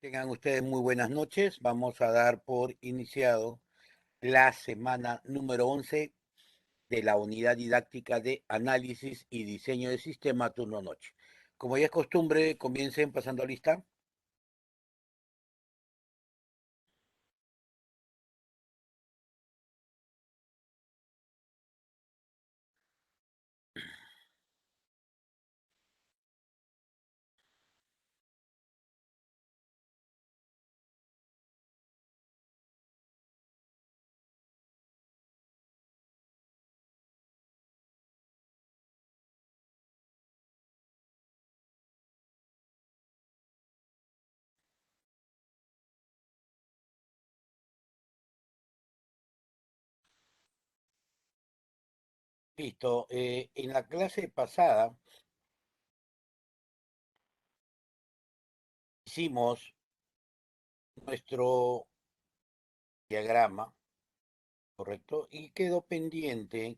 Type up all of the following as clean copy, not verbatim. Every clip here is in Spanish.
Tengan ustedes muy buenas noches. Vamos a dar por iniciado la semana número 11 de la unidad didáctica de análisis y diseño de sistema turno noche. Como ya es costumbre, comiencen pasando lista. Listo. En la clase pasada hicimos nuestro diagrama, ¿correcto? Y quedó pendiente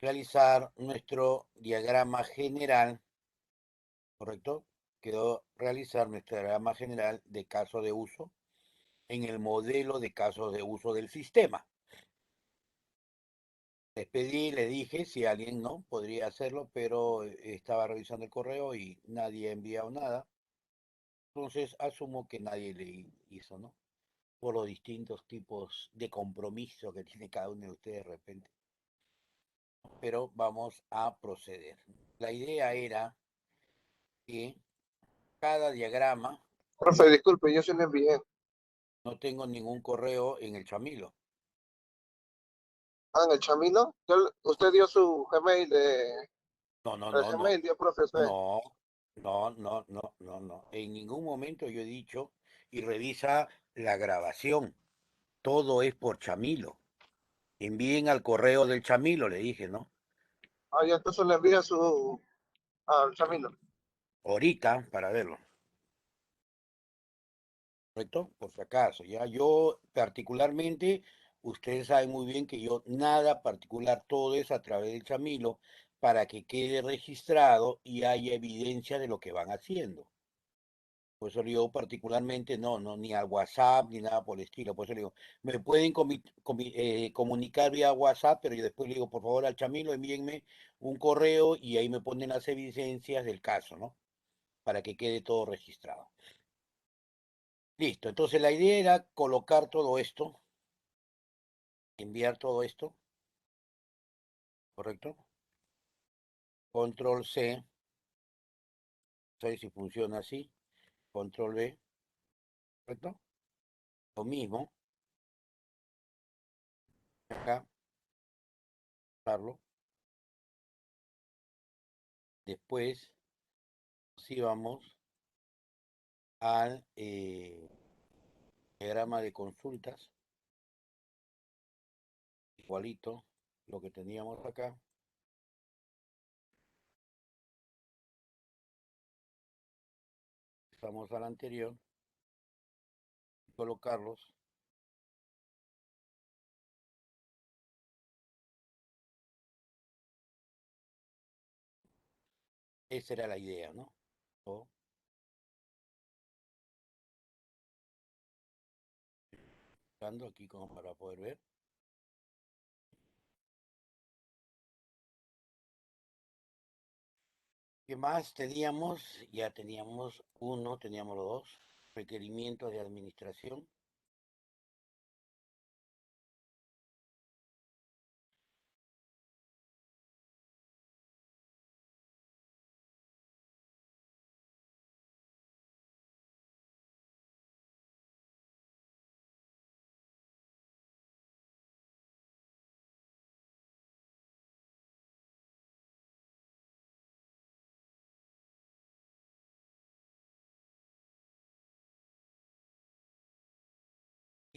realizar nuestro diagrama general, ¿correcto? Quedó realizar nuestro diagrama general de caso de uso en el modelo de casos de uso del sistema. Les pedí, le dije si alguien no podría hacerlo, pero estaba revisando el correo y nadie ha enviado nada. Entonces asumo que nadie le hizo, ¿no? Por los distintos tipos de compromiso que tiene cada uno de ustedes de repente. Pero vamos a proceder. La idea era que cada diagrama, Profe, disculpe, yo se lo envié. no tengo ningún correo en el Chamilo. Ah, en el Chamilo. Usted dio su Gmail No, no, el no, no. Gmail dio profesor. No, no. En ningún momento yo he dicho, y revisa la grabación, todo es por Chamilo. Envíen al correo del Chamilo, le dije, ¿no? Ah, ya entonces le envía al Chamilo. Ahorita, para verlo, ¿correcto? Por si acaso, ya yo particularmente, ustedes saben muy bien que yo nada particular, todo es a través del Chamilo para que quede registrado y haya evidencia de lo que van haciendo. Por eso le digo particularmente, ni al WhatsApp ni nada por el estilo. Por eso le digo, me pueden comunicar vía WhatsApp, pero yo después le digo, por favor, al Chamilo, envíenme un correo y ahí me ponen las evidencias del caso, ¿no? Para que quede todo registrado. Listo, entonces la idea era colocar todo esto, enviar todo esto, ¿correcto? Control C, no sé si funciona así, control V, ¿correcto? Lo mismo, acá, darlo. Después, si vamos al diagrama de consultas, igualito lo que teníamos acá. Estamos al anterior, colocarlos. Esa era la idea, ¿no? O, dando aquí como para poder ver. ¿Qué más teníamos? Ya teníamos uno, teníamos los dos. Requerimientos de administración.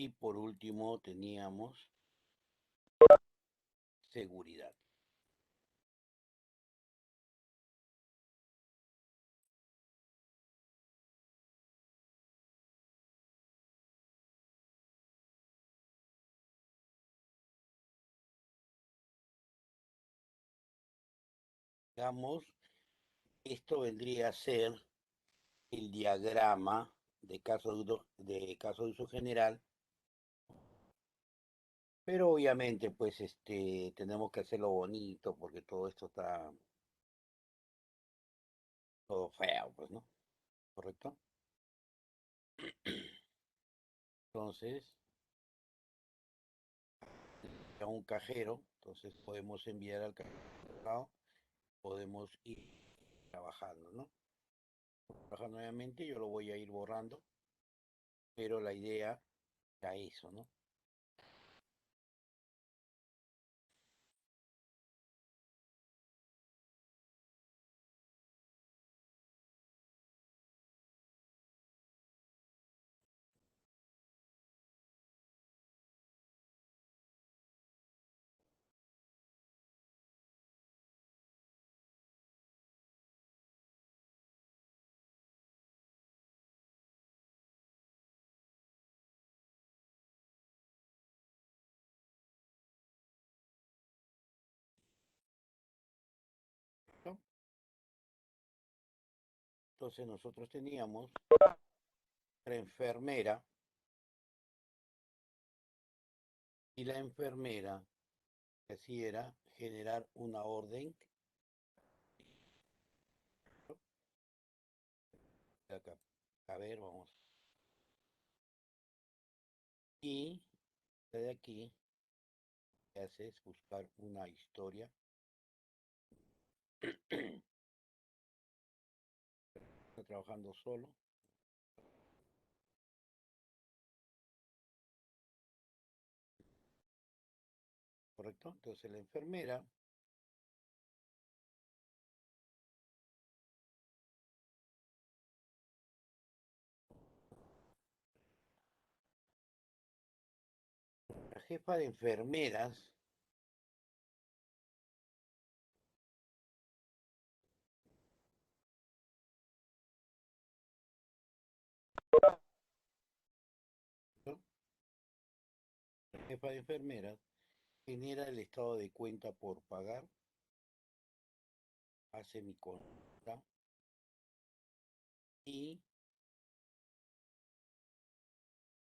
Y por último teníamos seguridad. Digamos, esto vendría a ser el diagrama de caso de uso general, pero obviamente pues tenemos que hacerlo bonito porque todo esto está todo feo, pues, ¿no? ¿Correcto? Entonces, a un cajero, entonces podemos enviar al cajero, podemos ir trabajando, ¿no? Trabajar nuevamente, yo lo voy a ir borrando, pero la idea era eso, ¿no? ¿No? Entonces nosotros teníamos la enfermera y la enfermera que hacía era generar una orden. ¿No? Acá. A ver, vamos. Y de aquí que hace es buscar una historia. Está trabajando solo, ¿correcto? Entonces la enfermera, la jefa de enfermeras, ¿no? La jefa de enfermeras genera el estado de cuenta por pagar, hace mi cuenta y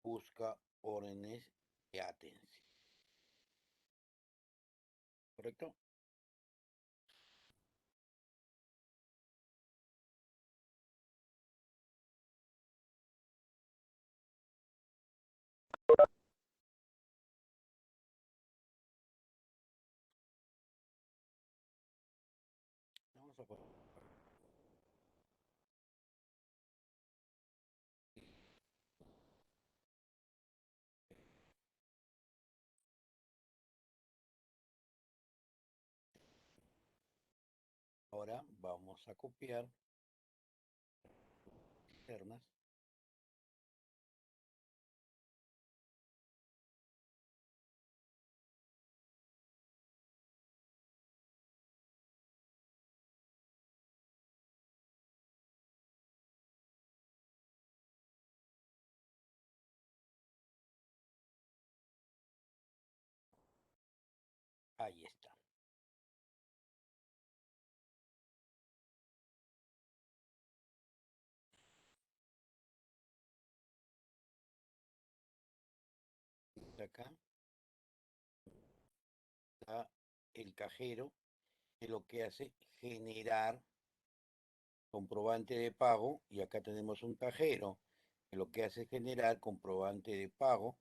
busca órdenes de atención, ¿correcto? Vamos a poner, ahora vamos a copiar externas, ahí está. Acá está el cajero que lo que hace generar comprobante de pago y acá tenemos un cajero que lo que hace es generar comprobante de pago,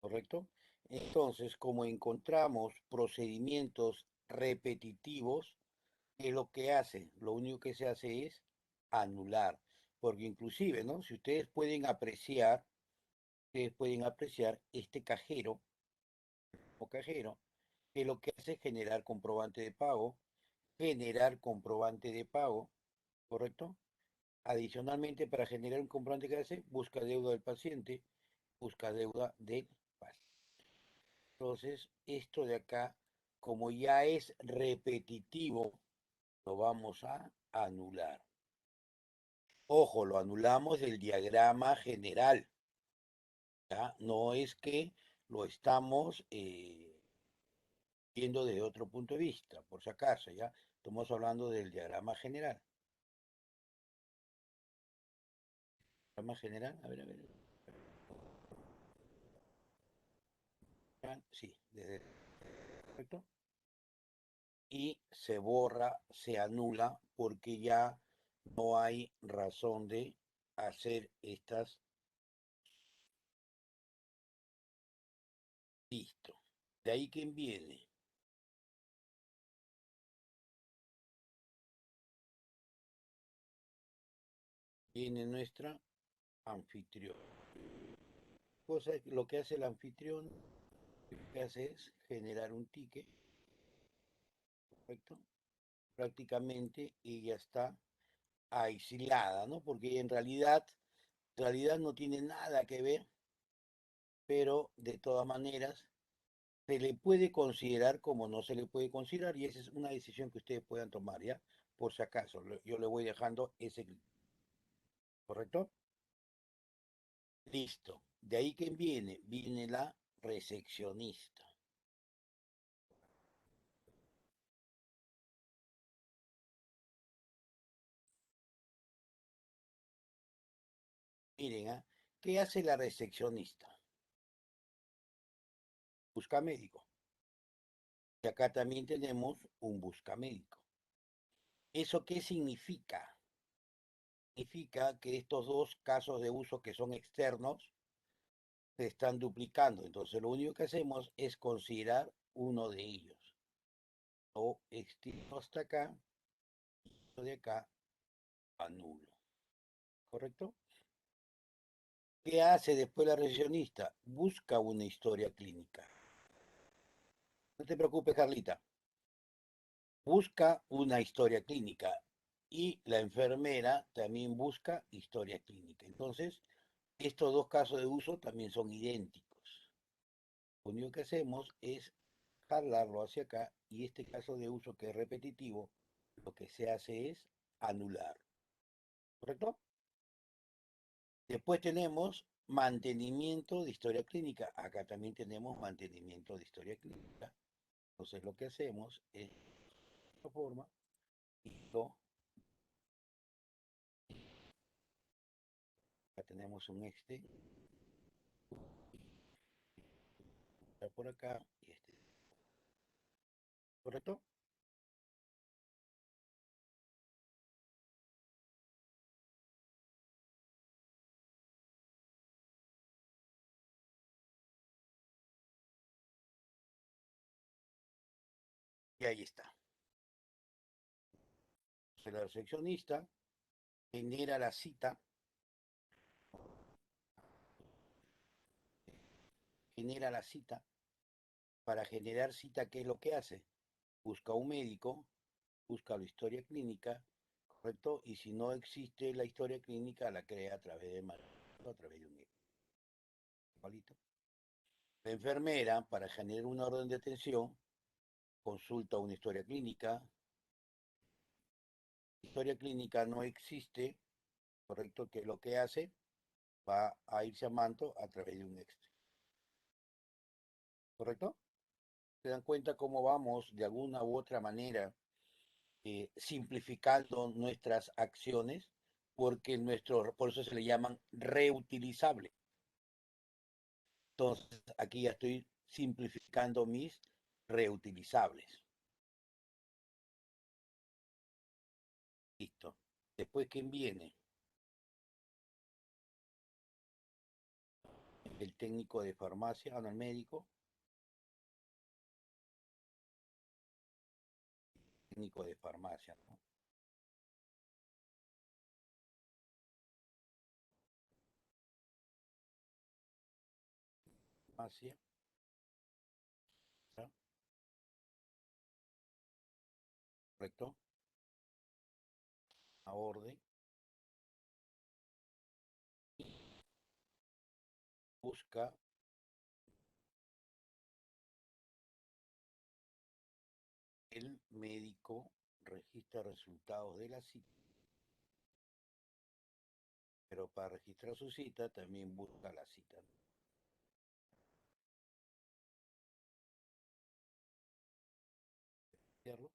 ¿correcto? Entonces, como encontramos procedimientos repetitivos, ¿qué es lo que hace? Lo único que se hace es anular, porque inclusive, ¿no? Si ustedes pueden apreciar este cajero o cajero, que lo que hace es generar comprobante de pago, ¿correcto? Adicionalmente, para generar un comprobante que hace, busca deuda del paciente, busca deuda del paciente. Entonces, esto de acá, como ya es repetitivo, lo vamos a anular. Ojo, lo anulamos del diagrama general, ¿ya? No es que lo estamos viendo desde otro punto de vista, por si acaso, ¿ya? Estamos hablando del diagrama general. Más general, a ver, a ver. Sí, desde perfecto. Y se borra, se anula, porque ya no hay razón de hacer estas. Listo. De ahí quien viene. Viene nuestra anfitrión. Lo que hace el anfitrión, lo que hace es generar un ticket, ¿correcto? Prácticamente ella está aislada, ¿no? Porque en realidad no tiene nada que ver, pero de todas maneras se le puede considerar como no se le puede considerar, y esa es una decisión que ustedes puedan tomar, ¿ya? Por si acaso, yo le voy dejando ese, ¿correcto? Listo. De ahí que viene la recepcionista. Miren, ¿ah? ¿Qué hace la recepcionista? Busca médico. Y acá también tenemos un busca médico. ¿Eso qué significa? Significa que estos dos casos de uso que son externos se están duplicando. Entonces lo único que hacemos es considerar uno de ellos. O extiendo hasta acá, y de acá anulo. ¿Correcto? ¿Qué hace después la recepcionista? Busca una historia clínica. No te preocupes, Carlita. Busca una historia clínica y la enfermera también busca historia clínica. Entonces, estos dos casos de uso también son idénticos. Lo único que hacemos es jalarlo hacia acá, y este caso de uso que es repetitivo, lo que se hace es anular. ¿Correcto? Después tenemos mantenimiento de historia clínica. Acá también tenemos mantenimiento de historia clínica. Entonces lo que hacemos es de esta forma, y acá tenemos un está por acá y ¿correcto? Y ahí está. Entonces, la recepcionista genera la cita, genera la cita. Para generar cita, ¿qué es lo que hace? Busca un médico, busca la historia clínica, ¿correcto? Y si no existe la historia clínica, la crea a través de a través de un igualito. La enfermera, para generar una orden de atención, consulta una historia clínica. Historia clínica no existe, ¿correcto? ¿Qué es lo que hace? Va a irse a Manto a través de un extra, ¿correcto? ¿Se dan cuenta cómo vamos de alguna u otra manera simplificando nuestras acciones? Porque por eso se le llaman reutilizables. Entonces, aquí ya estoy simplificando mis reutilizables. Listo. Después, ¿quién viene? El técnico de farmacia, no, el médico, técnico de farmacia, ¿no? Farmacia, ¿está? ¿Correcto? A orden. Busca el médico, registra resultados de la cita, pero para registrar su cita también busca la cita, ¿no? ¿Cierto?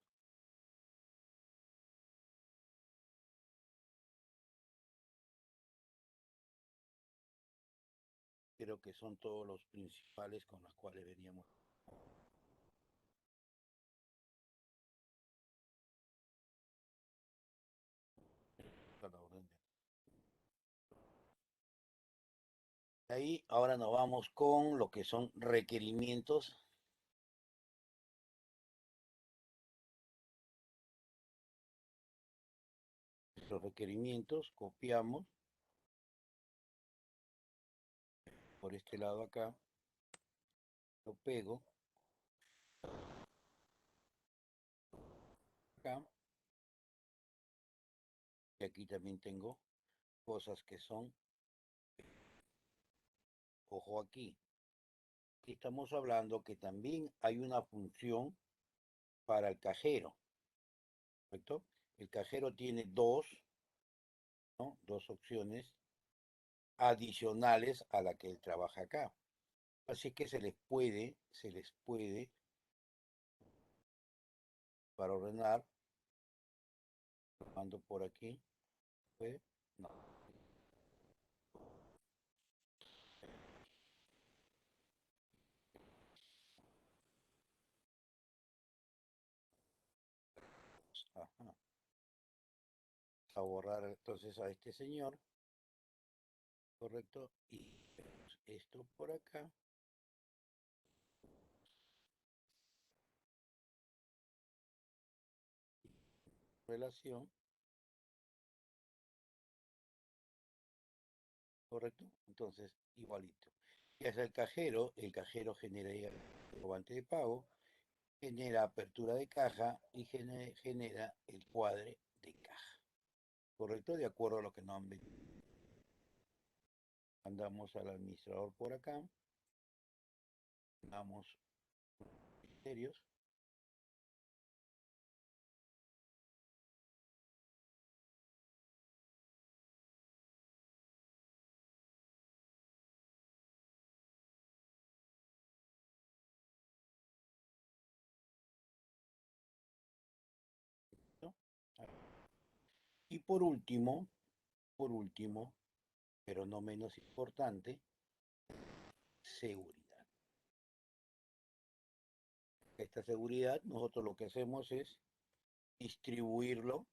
Creo que son todos los principales con los cuales veníamos a la orden. De ahí, ahora nos vamos con lo que son requerimientos. Los requerimientos, copiamos por este lado acá, lo pego acá, y aquí también tengo cosas que son, ojo aquí, estamos hablando que también hay una función para el cajero, ¿correcto? El cajero tiene dos, ¿no? Dos opciones adicionales a la que él trabaja acá. Así que se les puede, para ordenar, mando por aquí, ¿puede? No. Ajá. A borrar entonces a este señor, ¿correcto? Y esto por acá, relación, ¿correcto? Entonces, igualito. Y hacia el cajero genera ya el comprobante de pago, genera apertura de caja y genera el cuadre de caja, ¿correcto? De acuerdo a lo que nos han vendido. Mandamos al administrador por acá, damos criterios, ¿no? Y por último, pero no menos importante, seguridad. Esta seguridad, nosotros lo que hacemos es distribuirlo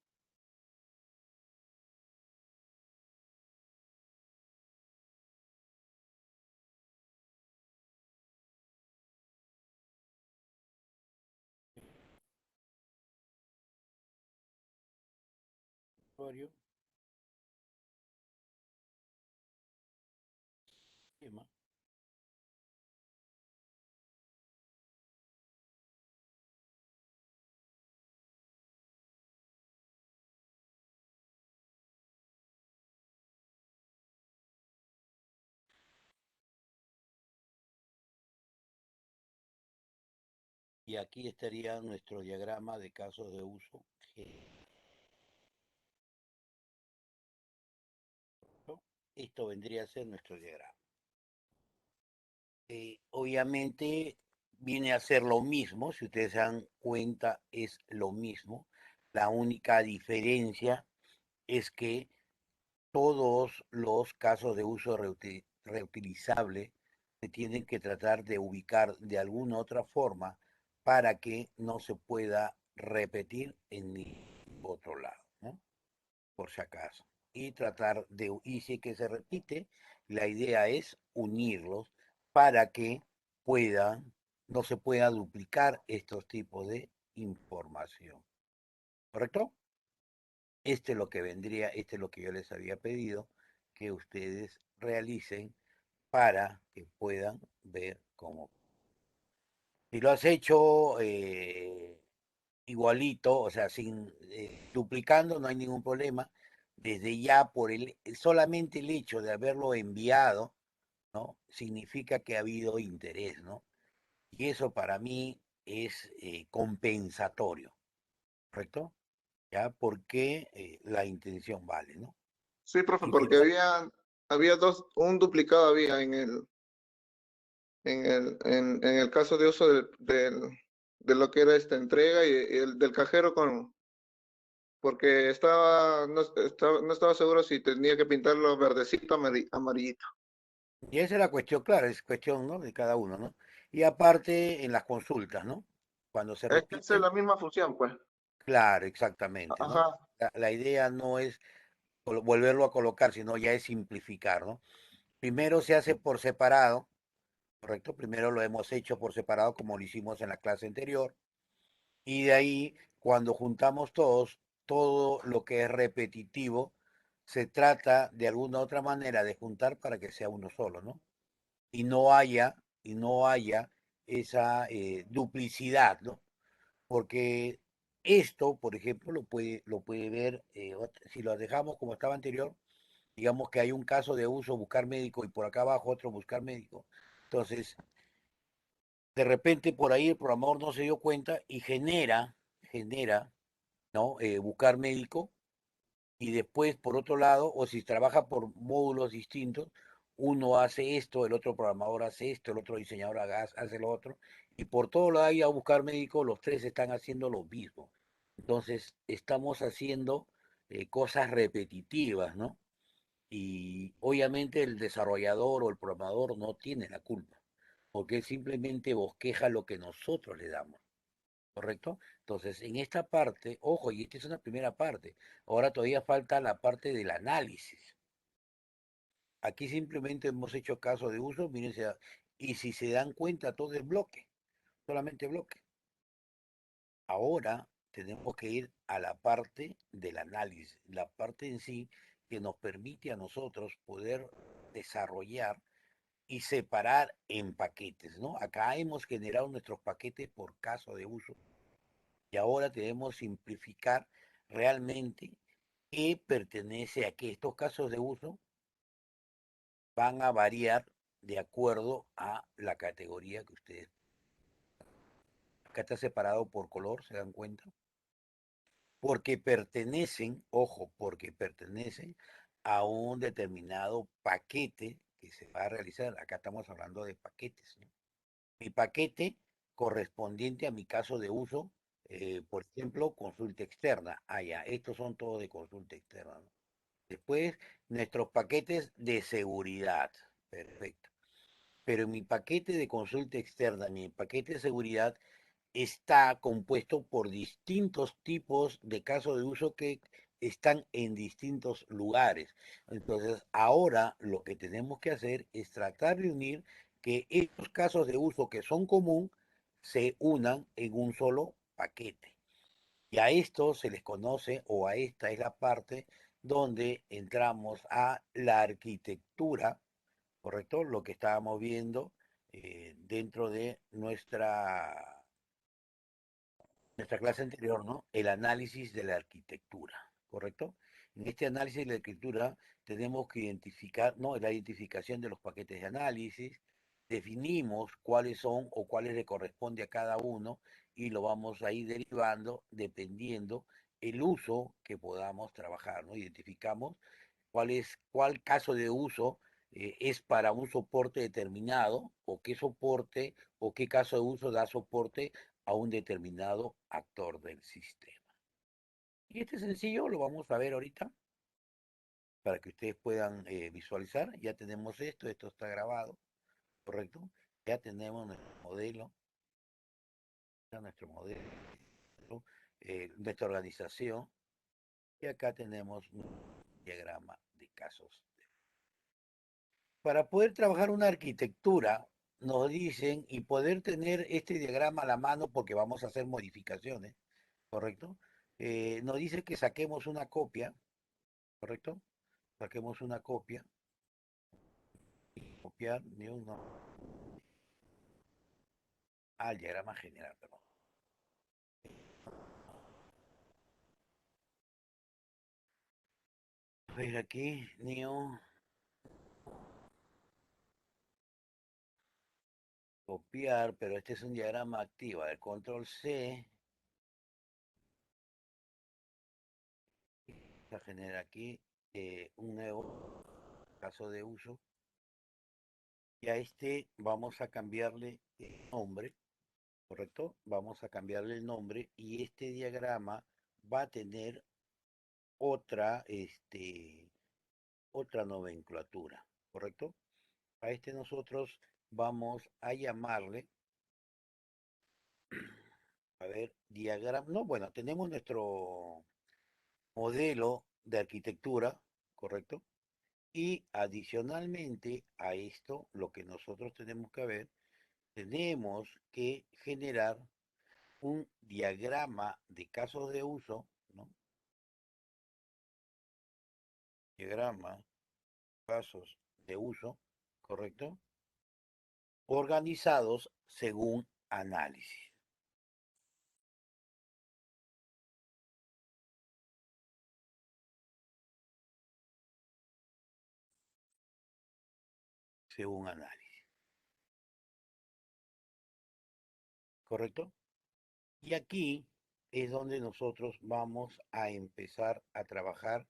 en esquema, y aquí estaría nuestro diagrama de casos de uso. Esto vendría a ser nuestro diagrama. Obviamente viene a ser lo mismo, si ustedes se dan cuenta es lo mismo. La única diferencia es que todos los casos de uso reutilizable se tienen que tratar de ubicar de alguna otra forma para que no se pueda repetir en ningún otro lado, ¿no? Por si acaso. Y tratar de, y si que se repite, la idea es unirlos para que puedan, no se pueda duplicar estos tipos de información. ¿Correcto? Este es lo que vendría, este es lo que yo les había pedido que ustedes realicen para que puedan ver cómo. Si lo has hecho igualito, o sea, sin duplicando, no hay ningún problema. Desde ya, por solamente el hecho de haberlo enviado, ¿no? Significa que ha habido interés, ¿no? Y eso para mí es compensatorio, ¿correcto? ¿Ya? Porque la intención vale, ¿no? Sí, profe, Y porque había un duplicado había en el caso de uso de lo que era esta entrega y el del cajero porque no estaba seguro si tenía que pintarlo verdecito o amarillito. Y esa es la cuestión, claro, es cuestión, ¿no?, de cada uno, ¿no? Y aparte en las consultas, ¿no? Cuando se Es que esa es repiten, la misma función, pues. claro, exactamente, ¿no? Ajá. La idea no es volverlo a colocar, sino ya es simplificar, ¿no? Primero se hace por separado, ¿correcto? Primero lo hemos hecho por separado como lo hicimos en la clase anterior. Y de ahí, cuando juntamos todos, todo lo que es repetitivo, se trata de alguna otra manera de juntar para que sea uno solo, ¿no? Y no haya esa duplicidad, ¿no? Porque esto, por ejemplo, lo puede ver, si lo dejamos como estaba anterior, digamos que hay un caso de uso buscar médico y por acá abajo otro buscar médico. Entonces, de repente por ahí el programador no se dio cuenta y genera, ¿no? Buscar médico y después, por otro lado, o si trabaja por módulos distintos, uno hace esto, el otro programador hace esto, el otro diseñador hace lo otro, y por todo lo ahí a buscar médico, los tres están haciendo lo mismo. Entonces, estamos haciendo cosas repetitivas, ¿no? Y obviamente el desarrollador o el programador no tiene la culpa, porque él simplemente bosqueja lo que nosotros le damos. ¿Correcto? Entonces, en esta parte, ojo, y esta es una primera parte, ahora todavía falta la parte del análisis. Aquí simplemente hemos hecho caso de uso, miren, y si se dan cuenta, todo es bloque, solamente bloque. Ahora tenemos que ir a la parte del análisis, la parte en sí que nos permite a nosotros poder desarrollar y separar en paquetes, ¿no? Acá hemos generado nuestros paquetes por caso de uso y ahora debemos simplificar realmente qué pertenece a qué. Estos casos de uso van a variar de acuerdo a la categoría que ustedes. Acá está separado por color, ¿se dan cuenta? Porque pertenecen, ojo, porque pertenecen a un determinado paquete que se va a realizar. Acá estamos hablando de paquetes, ¿no? Mi paquete correspondiente a mi caso de uso, por ejemplo, consulta externa. Ah, ya, estos son todos de consulta externa, ¿no? Después, nuestros paquetes de seguridad. Perfecto. Pero en mi paquete de consulta externa, mi paquete de seguridad está compuesto por distintos tipos de casos de uso que están en distintos lugares. Entonces, ahora lo que tenemos que hacer es tratar de unir que estos casos de uso que son común se unan en un solo paquete. Y a esto se les conoce, o a esta es la parte donde entramos a la arquitectura, ¿correcto? Lo que estábamos viendo dentro de nuestra clase anterior, ¿no? El análisis de la arquitectura, ¿correcto? En este análisis de la arquitectura tenemos que identificar, ¿no? La identificación de los paquetes de análisis, definimos cuáles son o cuáles le corresponde a cada uno y lo vamos a ir derivando dependiendo el uso que podamos trabajar, ¿no? Identificamos cuál caso de uso es para un soporte determinado o qué soporte o qué caso de uso da soporte a un determinado actor del sistema. Y este sencillo lo vamos a ver ahorita para que ustedes puedan visualizar. Ya tenemos esto está grabado, ¿correcto? Ya tenemos nuestro modelo, nuestra organización y acá tenemos un diagrama de casos. Para poder trabajar una arquitectura, nos dicen, y poder tener este diagrama a la mano porque vamos a hacer modificaciones, ¿correcto? Nos dice que saquemos una copia, ¿correcto? Saquemos una copia, copiar, no, al diagrama general, perdón. A ver aquí, new, copiar, pero este es un diagrama activo. El control C, a generar aquí un nuevo caso de uso. Y a este vamos a cambiarle el nombre, ¿correcto? Vamos a cambiarle el nombre y este diagrama va a tener otra, otra nomenclatura, ¿correcto? A este nosotros vamos a llamarle, a ver, diagrama. No, bueno, tenemos nuestro modelo de arquitectura, ¿correcto? Y adicionalmente a esto, lo que nosotros tenemos que ver, tenemos que generar un diagrama de casos de uso, ¿no? Diagrama, casos de uso, ¿correcto? Organizados según análisis, según análisis, ¿correcto? Y aquí es donde nosotros vamos a empezar a trabajar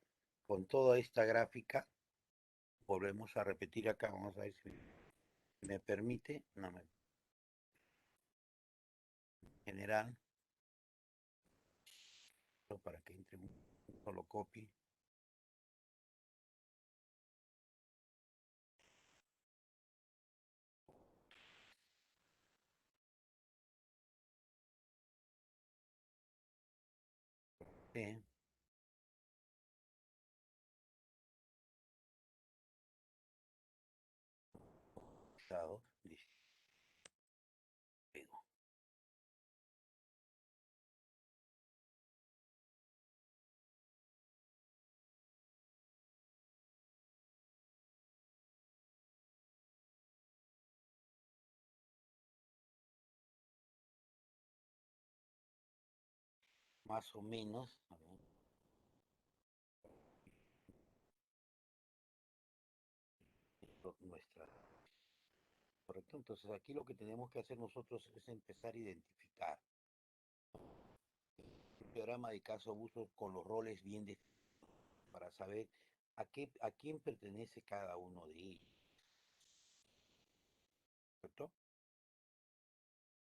con toda esta gráfica. Volvemos a repetir acá, vamos a ver si me permite, no me general, para que entre un solo copy. Sí, listo, más o menos, a ver, nuestra, correcto. Entonces aquí lo que tenemos que hacer nosotros es empezar a identificar un diagrama de caso de uso con los roles bien definidos para saber a quién pertenece cada uno de ellos, ¿correcto?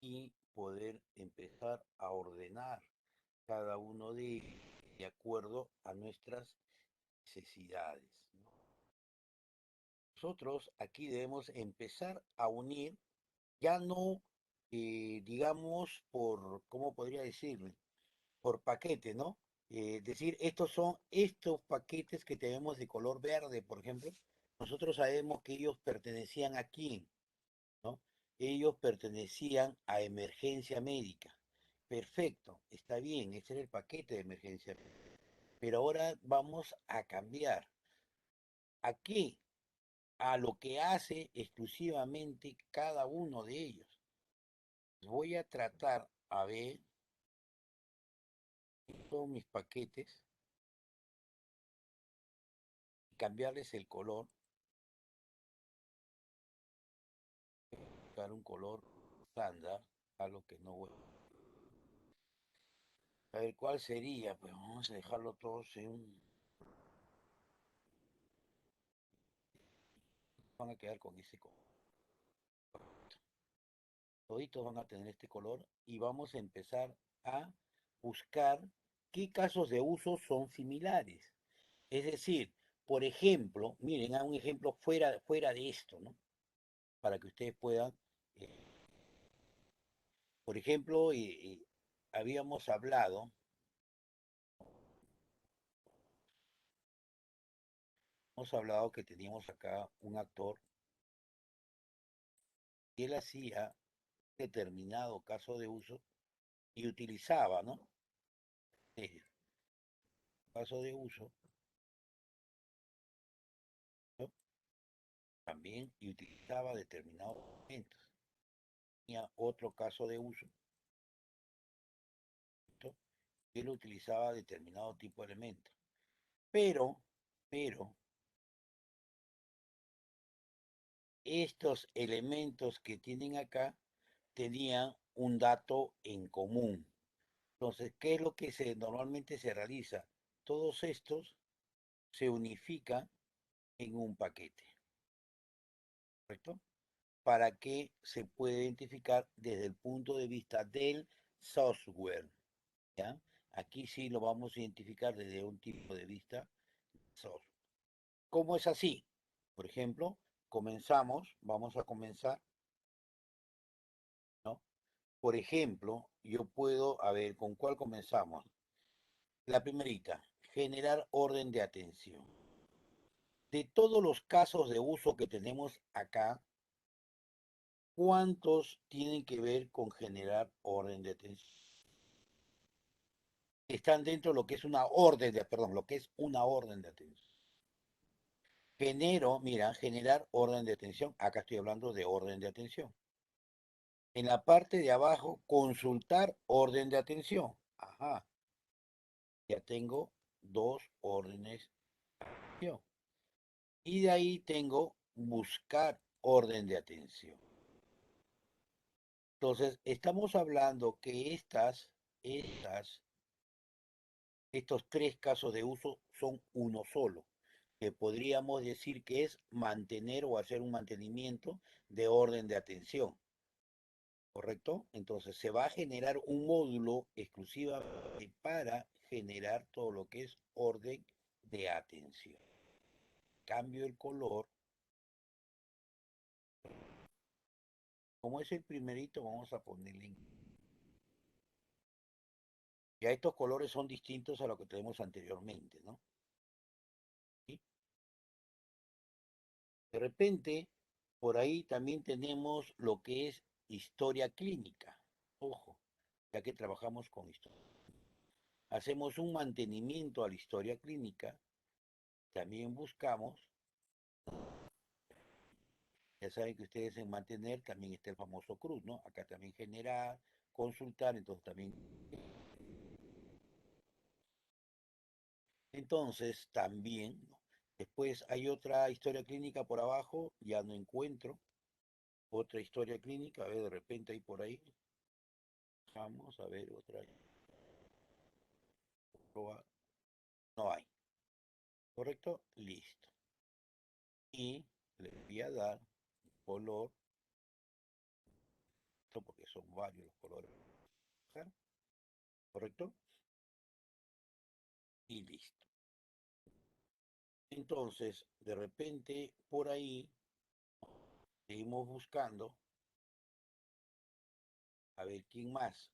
Y poder empezar a ordenar cada uno de ellos de acuerdo a nuestras necesidades, ¿no? Nosotros aquí debemos empezar a unir, ya no, digamos, por, ¿cómo podría decirle? Por paquete, ¿no? Decir, estos son estos paquetes que tenemos de color verde, por ejemplo. Nosotros sabemos que ellos pertenecían a quién, ¿no? Ellos pertenecían a emergencia médica. Perfecto, está bien, ese era el paquete de emergencia médica. Pero ahora vamos a cambiar. ¿A qué? A lo que hace exclusivamente cada uno de ellos. Voy a tratar a ver todos mis paquetes, cambiarles el color, buscar un color estándar, algo que no voy. A ver cuál sería, pues vamos a dejarlo todos en. Van a quedar con ese color. Toditos van a tener este color y vamos a empezar a buscar qué casos de uso son similares. Es decir, por ejemplo, miren, a un ejemplo fuera de esto, ¿no? Para que ustedes puedan, eh, por ejemplo, habíamos hemos hablado que teníamos acá un actor y él hacía determinado caso de uso y utilizaba, ¿no? Caso de uso, ¿no? También y utilizaba determinados elementos. Tenía otro caso de uso, ¿no? Y él utilizaba determinado tipo de elementos. Pero, pero, estos elementos que tienen acá tenían un dato en común. Entonces, ¿qué es lo que normalmente se realiza? Todos estos se unifican en un paquete, ¿correcto? Para que se pueda identificar desde el punto de vista del software, ¿ya? Aquí sí lo vamos a identificar desde un tipo de vista software. ¿Cómo es así? Por ejemplo, comenzamos, vamos a comenzar, ¿no? Por ejemplo, yo puedo, a ver, ¿con cuál comenzamos? La primerita, generar orden de atención. De todos los casos de uso que tenemos acá, ¿cuántos tienen que ver con generar orden de atención? Están dentro de lo que es una orden de, perdón, lo que es una orden de atención. Genero, mira, generar orden de atención. Acá estoy hablando de orden de atención. En la parte de abajo, consultar orden de atención. Ajá, ya tengo dos órdenes de atención. Y de ahí tengo buscar orden de atención. Entonces, estamos hablando que estos tres casos de uso son uno solo, que podríamos decir que es mantener o hacer un mantenimiento de orden de atención, ¿correcto? Entonces, se va a generar un módulo exclusivamente para generar todo lo que es orden de atención. Cambio el color. Como es el primerito, vamos a ponerle ya estos colores son distintos a lo que tenemos anteriormente, ¿no? ¿Sí? De repente, por ahí también tenemos lo que es historia clínica. Ojo, ya que trabajamos con historia. Hacemos un mantenimiento a la historia clínica. También buscamos, ya saben que ustedes en mantener también está el famoso cruz, ¿no? Acá también generar, consultar, entonces también. Entonces también, ¿no? Después hay otra historia clínica por abajo, ya no encuentro. Otra historia clínica, a ver, de repente hay por ahí. Vamos a ver otra. No hay. ¿Correcto? Listo. Y le voy a dar color, porque son varios los colores. ¿Correcto? Y listo. Entonces, de repente, por ahí, seguimos buscando, a ver quién más.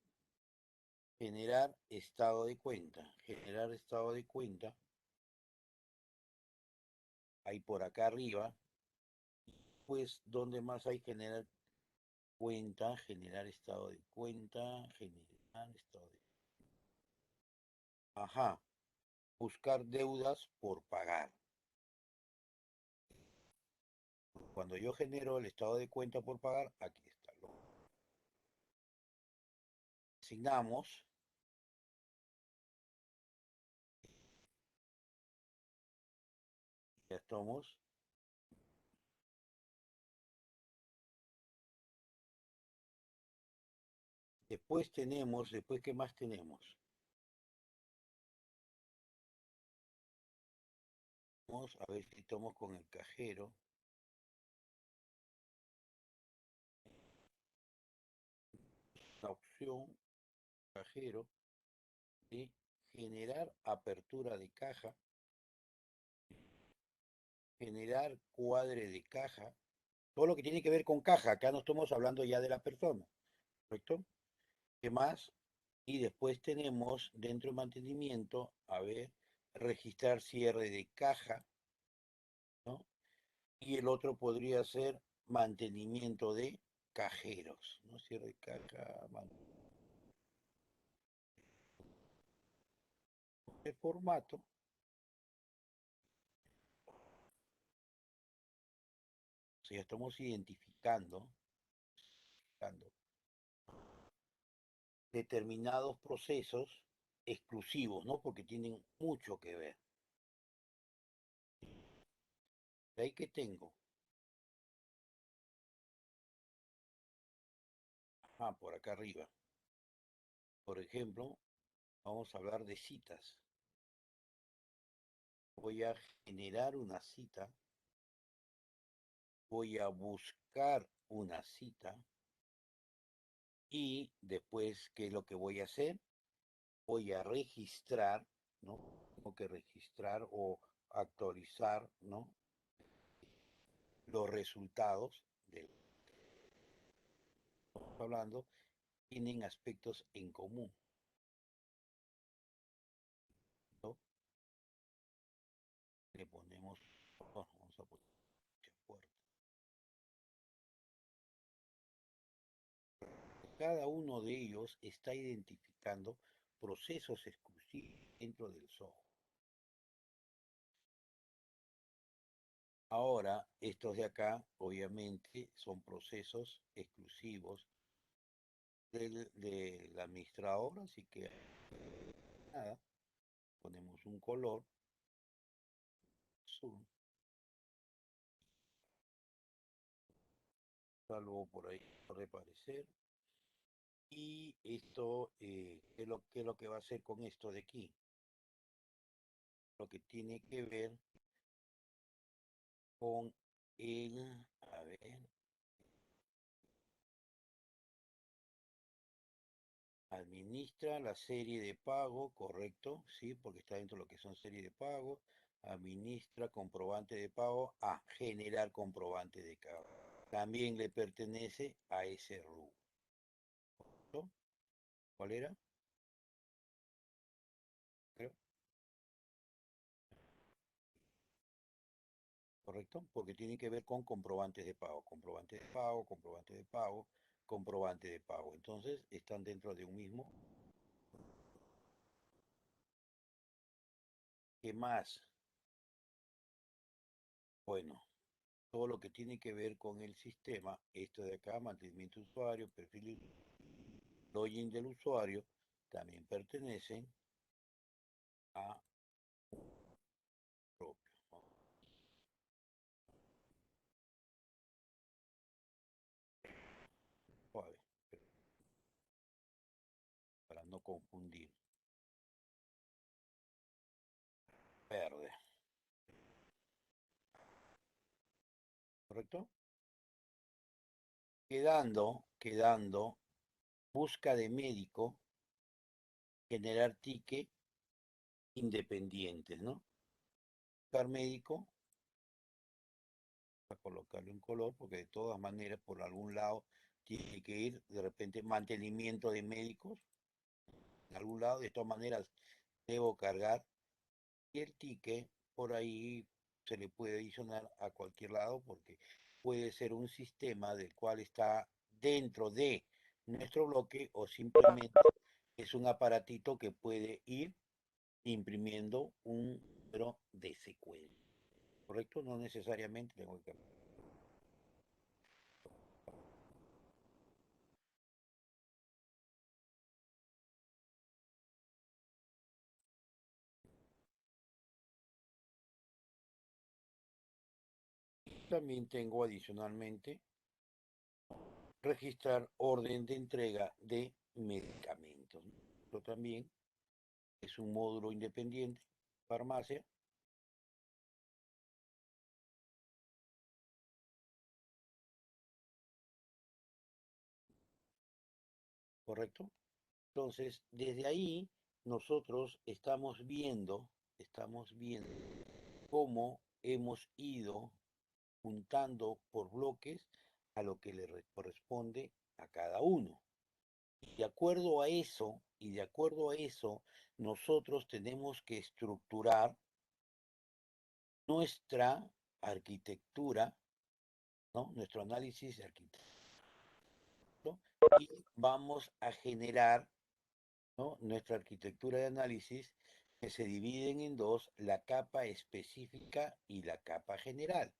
Generar estado de cuenta. Generar estado de cuenta. Ahí por acá arriba. Pues, ¿dónde más hay generar cuenta? Generar estado de cuenta. Generar estado de... Ajá. Buscar deudas por pagar. Cuando yo genero el estado de cuenta por pagar, aquí está. Lo asignamos. Ya estamos. Después tenemos, después, ¿qué más tenemos? Vamos a ver si estamos con el cajero. La opción cajero de generar apertura de caja, generar cuadre de caja, todo lo que tiene que ver con caja. Acá no estamos hablando ya de la persona, ¿correcto? ¿Qué más? Y después tenemos dentro de mantenimiento, a ver, registrar cierre de caja, ¿no? Y el otro podría ser mantenimiento de cajeros, ¿no? Cierre de caja, el formato. O sea, estamos identificando determinados procesos exclusivos, ¿no? Porque tienen mucho que ver. De ahí que tengo, por acá arriba. Por ejemplo, vamos a hablar de citas. Voy a generar una cita, voy a buscar una cita y después, ¿qué es lo que voy a hacer? Voy a registrar, ¿no? Tengo que registrar o actualizar, ¿no? los resultados de lo que estamos hablando tienen aspectos en común, ¿no? Le ponemos, bueno, vamos a poner puerta. Cada uno de ellos está identificando procesos exclusivos dentro del software. Ahora, estos de acá, obviamente, son procesos exclusivos del administrador, así que nada, ponemos un color azul, salvo por ahí puede parecer. Y esto, qué es lo que va a hacer con esto de aquí? Lo que tiene que ver con a ver, administra la serie de pago, correcto, sí, porque está dentro de lo que son serie de pago. Administra comprobante de pago a generar comprobante de pago. También le pertenece a ese rubro. ¿No? ¿Cuál era? Creo, correcto, porque tiene que ver con comprobantes de pago, comprobante de pago, comprobante de pago, comprobante de pago. Entonces están dentro de un mismo. ¿Qué más? Bueno, todo lo que tiene que ver con el sistema, esto de acá, mantenimiento de usuario, perfil, login del usuario, también pertenecen a propio. Suave, para no confundir. Verde, ¿correcto? Quedando, busca de médico, generar ticket independientes, ¿no? Buscar médico, a colocarle un color, porque de todas maneras por algún lado tiene que ir, de repente, mantenimiento de médicos, en algún lado, de todas maneras debo cargar, y el ticket por ahí se le puede adicionar a cualquier lado, porque puede ser un sistema del cual está dentro de nuestro bloque o simplemente es un aparatito que puede ir imprimiendo un número de secuencia. ¿Correcto? No necesariamente tengo que... También tengo adicionalmente registrar orden de entrega de medicamentos. Esto también es un módulo independiente, farmacia, ¿correcto? Entonces, desde ahí nosotros estamos viendo cómo hemos ido juntando por bloques a lo que le corresponde a cada uno. Y de acuerdo a eso, nosotros tenemos que estructurar nuestra arquitectura, ¿no? Nuestro análisis de arquitectura, y vamos a generar, ¿no? Nuestra arquitectura de análisis que se dividen en dos, la capa específica y la capa general.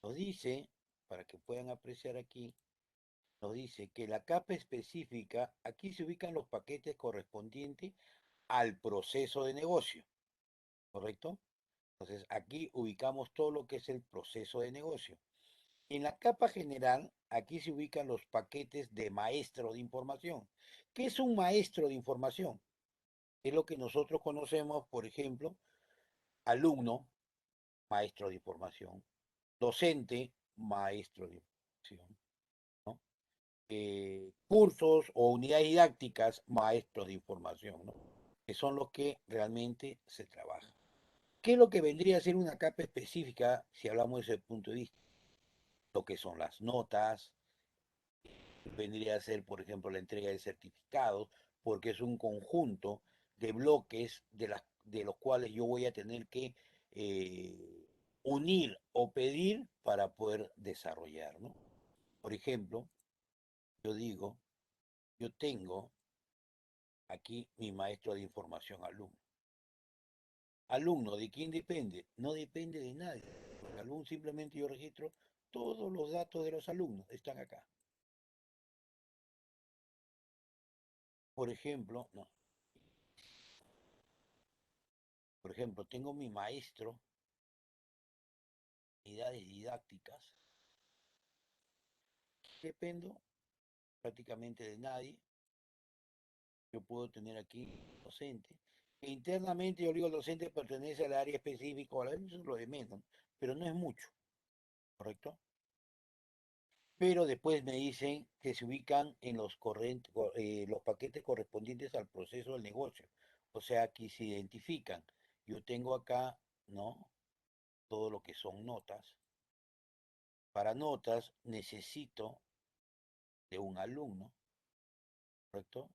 Nos dice, para que puedan apreciar aquí, nos dice que la capa específica, aquí se ubican los paquetes correspondientes al proceso de negocio, ¿correcto? Entonces aquí ubicamos todo lo que es el proceso de negocio. En la capa general, aquí se ubican los paquetes de maestro de información. ¿Qué es un maestro de información? Es lo que nosotros conocemos, por ejemplo, alumno, maestro de información, docente, maestro de información, ¿no? Cursos o unidades didácticas, maestros de información, ¿no? Que son los que realmente se trabajan. ¿Qué es lo que vendría a ser una capa específica si hablamos desde ese punto de vista? lo que son las notas, vendría a ser, por ejemplo, la entrega de certificados, porque es un conjunto de bloques de los cuales yo voy a tener que unir o pedir para poder desarrollar, ¿no? Por ejemplo, yo digo, yo tengo aquí mi maestro de información alumno. Alumno, ¿de quién depende? No depende de nadie. El alumno simplemente yo registro todos los datos de los alumnos, están acá. Por ejemplo, no, por ejemplo, tengo mi maestro, unidades didácticas, dependo prácticamente de nadie. Yo puedo tener aquí docente. E internamente yo digo el docente pertenece al área específica, eso es lo de menos, pero no es mucho, ¿correcto? Pero después me dicen que se ubican en los paquetes correspondientes al proceso del negocio. O sea, aquí se identifican. Yo tengo acá, ¿no? Todo lo que son notas. Para notas necesito de un alumno, ¿correcto?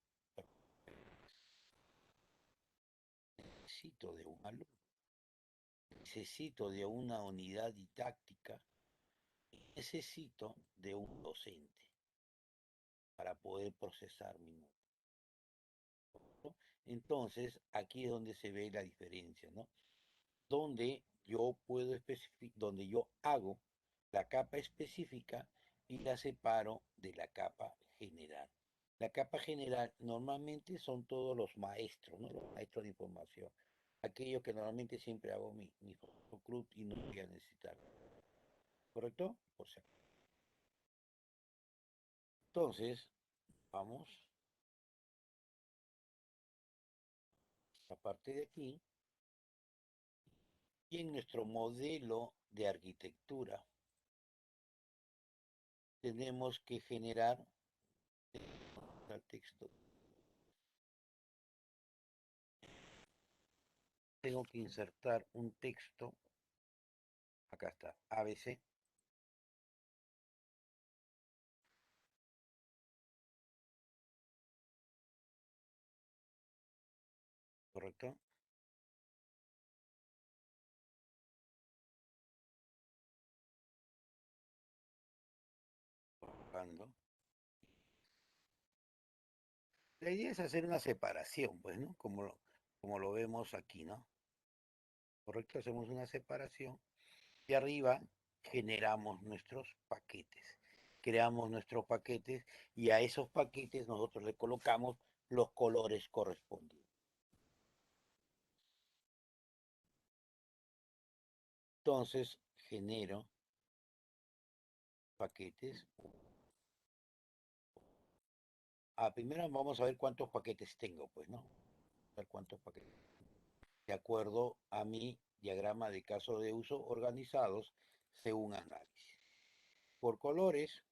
Necesito de un alumno. Necesito de una unidad didáctica. Y necesito de un docente para poder procesar mi nota, ¿no? Entonces, aquí es donde se ve la diferencia, ¿no? Donde yo puedo especificar, donde yo hago la capa específica y la separo de la capa general. La capa general normalmente son todos los maestros, ¿no? Los maestros de información. Aquellos que normalmente siempre hago mi CRUD y no voy a necesitar. ¿Correcto? O sea, entonces, vamos a partir de aquí y en nuestro modelo de arquitectura tenemos que generar el texto. Tengo que insertar un texto, acá está, ABC, ¿correcto? Colocando. La idea es hacer una separación, pues, ¿no? Como lo vemos aquí, ¿no? ¿Correcto? Hacemos una separación y arriba generamos nuestros paquetes. Creamos nuestros paquetes y a esos paquetes nosotros le colocamos los colores correspondientes. Entonces genero paquetes. Primero vamos a ver cuántos paquetes tengo, pues, ¿no? A ver cuántos paquetes. De acuerdo a mi diagrama de caso de uso organizados según análisis. Por colores,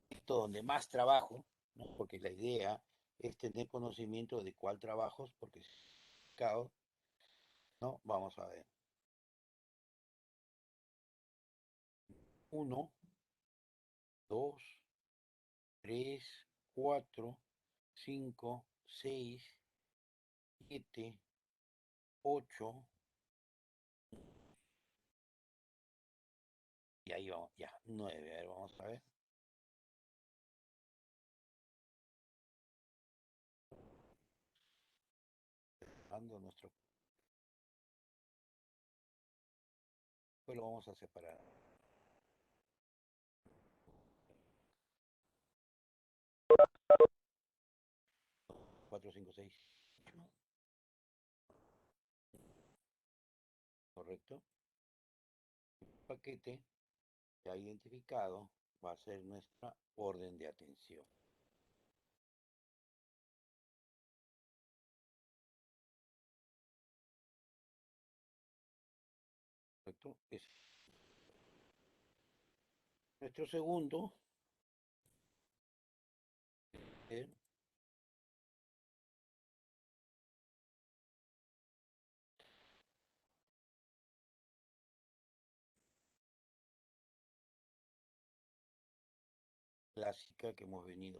esto donde más trabajo, ¿no? Porque la idea es tener conocimiento de cuál trabajo, porque es complicado, ¿no? Vamos a ver. 1, 2, 3, 4, 5, 6, 7, 8, y ahí vamos, ya, 9. A ver, vamos a ver. Dando nuestro, pues lo vamos a separar. 4, 5, 6, correcto. El paquete ya identificado va a ser nuestra orden de atención. ¿Correcto? Es nuestro segundo. ¿Eh? clásica que hemos venido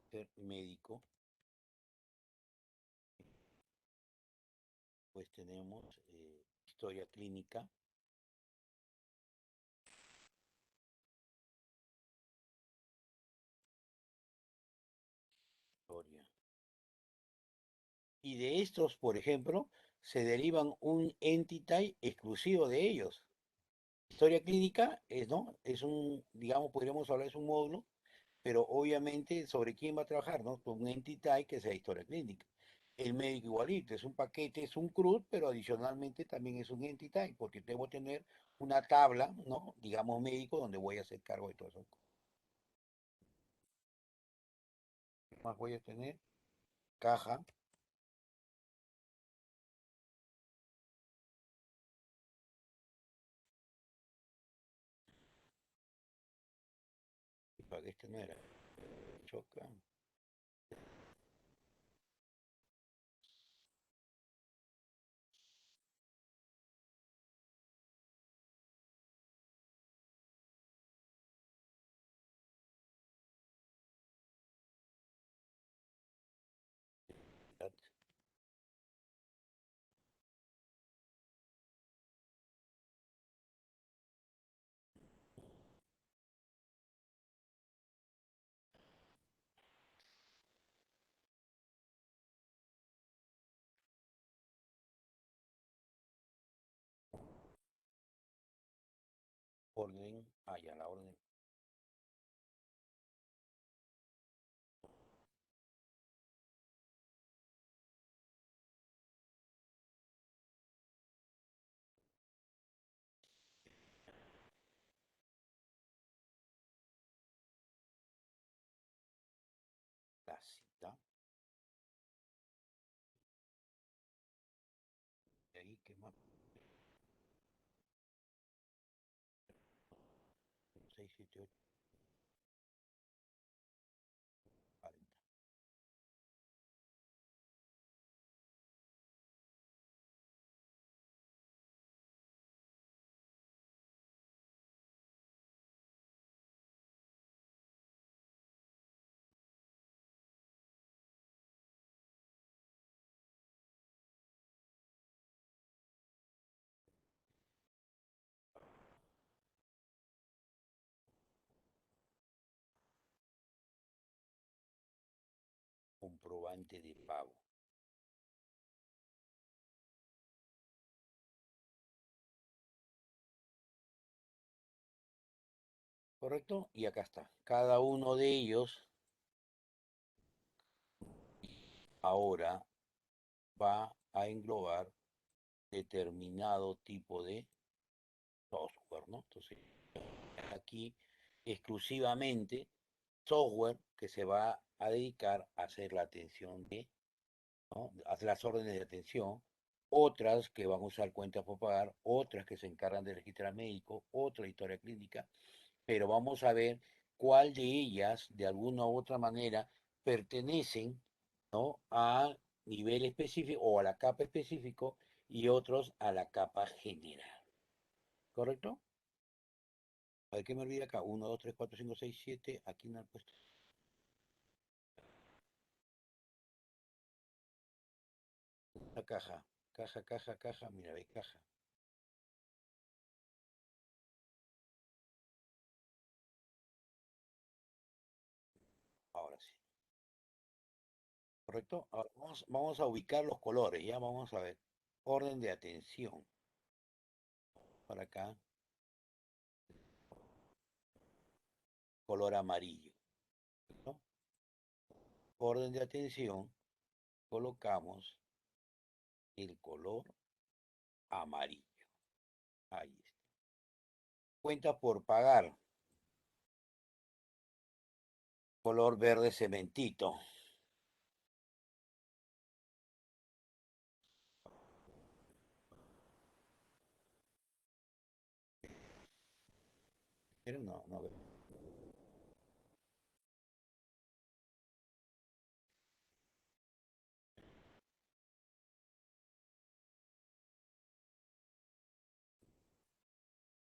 a ser médico, pues tenemos historia clínica, historia. Y de estos, por ejemplo, se derivan un entity exclusivo de ellos. Historia clínica es, ¿no? Es un, digamos, podríamos hablar, es un módulo, pero obviamente sobre quién va a trabajar, ¿no? Con un entity que sea historia clínica. El médico igualito, es un paquete, es un CRUD, pero adicionalmente también es un entity, porque debo tener una tabla, ¿no? Digamos médico, donde voy a hacer cargo de todo eso. ¿Qué más voy a tener? Caja, para que este no era, choca, orden, ya la orden, la cita, de ahí, ¿qué más? 6, 7, 8, 40. Comprobante de pago. ¿Correcto? Y acá está. Cada uno de ellos ahora va a englobar determinado tipo de software, ¿no? Entonces, aquí exclusivamente software que se va a dedicar a hacer la atención de, ¿no? Hacer las órdenes de atención, otras que van a usar cuentas por pagar, otras que se encargan de registrar médico, otra historia clínica, pero vamos a ver cuál de ellas, de alguna u otra manera, pertenecen, ¿no? A nivel específico o a la capa específico y otros a la capa general. ¿Correcto? A ver qué me olvida acá. Uno, 2, 3, 4, 5, 6, 7. Aquí no he puesto la caja. Caja, caja, caja. Mira, ve caja. Ahora sí. ¿Correcto? Ahora vamos a ubicar los colores. Ya vamos a ver. Orden de atención. Para acá. Color amarillo. ¿No? Orden de atención. Colocamos el color amarillo. Ahí está. Cuenta por pagar. Color verde cementito. Pero no, no veo.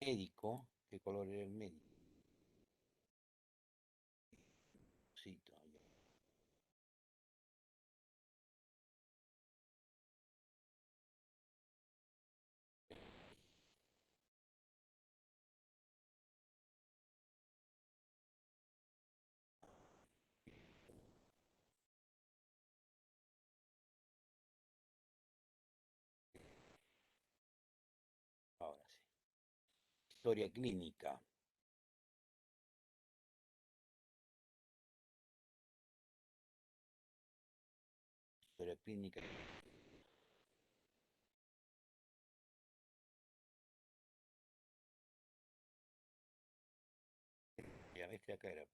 médico, ¿qué color era el médico? Sí, ya. Ahora sí. Historia clínica. Historia clínica. Ya ves que acá era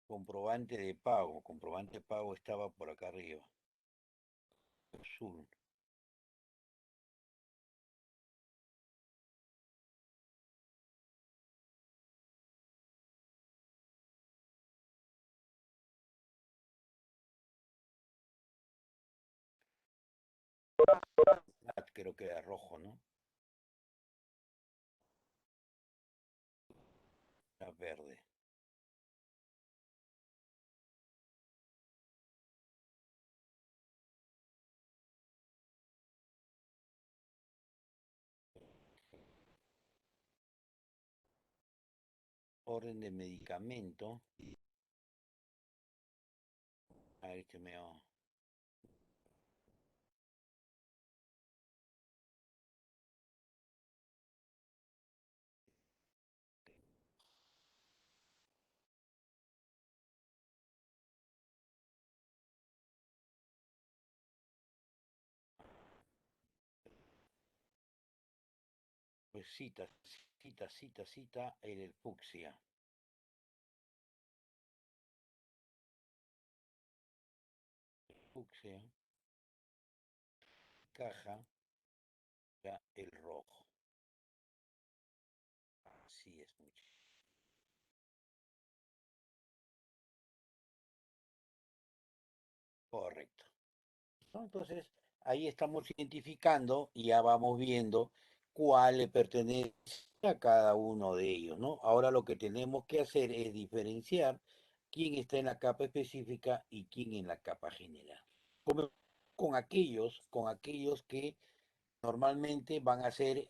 comprobante de pago. Comprobante de pago estaba por acá arriba. Azul. Ah, creo que era rojo, ¿no? Era verde. Orden de medicamento. A ver que me... Pues cita, era el fucsia. Fucsia, caja, era el rojo. Así es, mucho. Correcto. ¿No? Entonces, ahí estamos identificando y ya vamos viendo cuál le pertenece a cada uno de ellos, ¿no? Ahora lo que tenemos que hacer es diferenciar quién está en la capa específica y quién en la capa general. Como con aquellos que normalmente van a ser,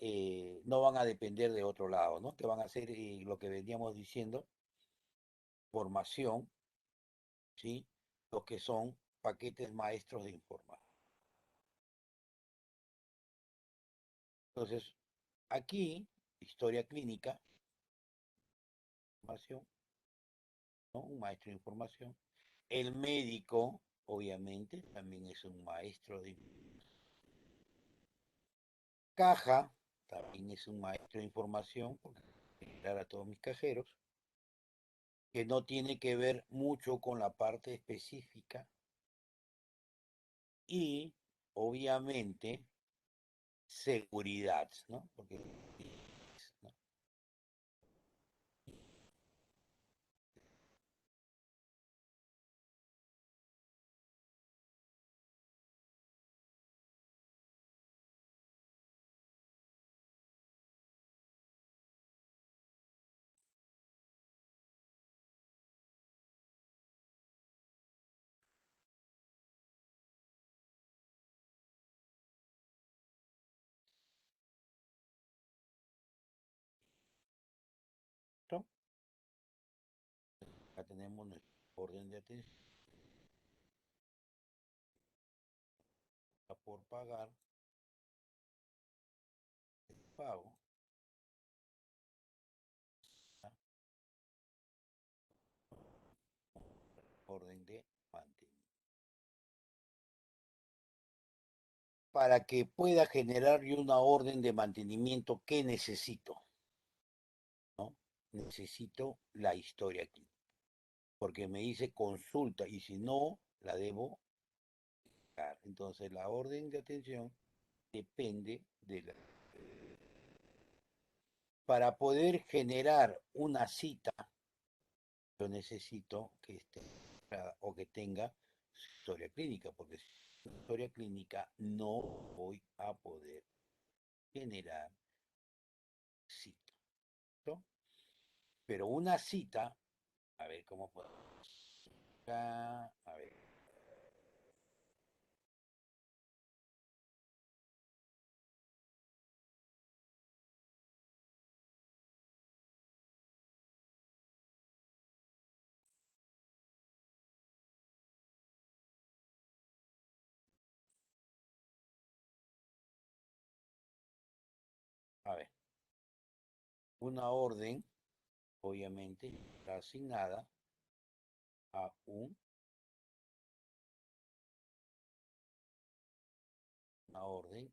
no van a depender de otro lado, ¿no? Que van a ser lo que veníamos diciendo, formación, ¿sí? Lo que son paquetes maestros de información. Entonces, aquí, historia clínica, información, ¿no? Un maestro de información. El médico, obviamente, también es un maestro de caja, también es un maestro de información, porque generar a todos mis cajeros, que no tiene que ver mucho con la parte específica y, obviamente, seguridad, ¿no? Porque, ¿no? Acá tenemos nuestro orden de atención por pagar, pago, ¿no? Orden de mantenimiento. Para que pueda generar yo una orden de mantenimiento, ¿qué necesito? ¿No? Necesito la historia aquí, porque me dice consulta y si no, la debo dar. Entonces la orden de atención depende de la... Para poder generar una cita, yo necesito que esté o que tenga su historia clínica, porque sin historia clínica no voy a poder. generar cita, ¿no? Pero una cita, a ver cómo podemos acá, a ver, una orden, obviamente, está asignada a una orden,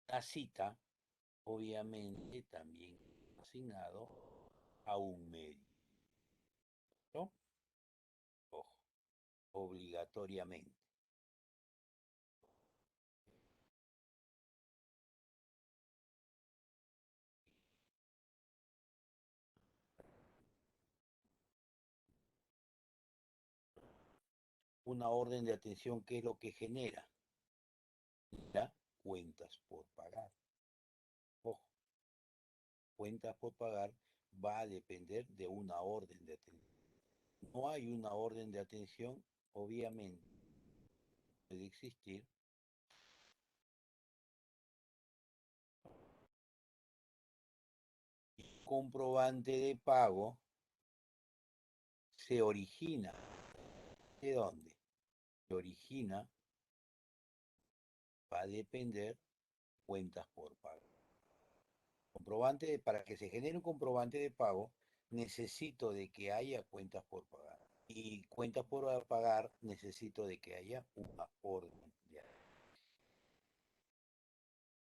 la cita, obviamente, también asignado a un medio, ¿no? Ojo, obligatoriamente. Una orden de atención, ¿qué es lo que genera? Genera cuentas por pagar. Ojo, cuentas por pagar va a depender de una orden de atención. No hay una orden de atención, obviamente, puede existir comprobante de pago se origina. ¿De dónde? Se origina, va a depender cuentas por pago. Para que se genere un comprobante de pago, necesito de que haya cuentas por pagar. Y cuentas por pagar, necesito de que haya una orden.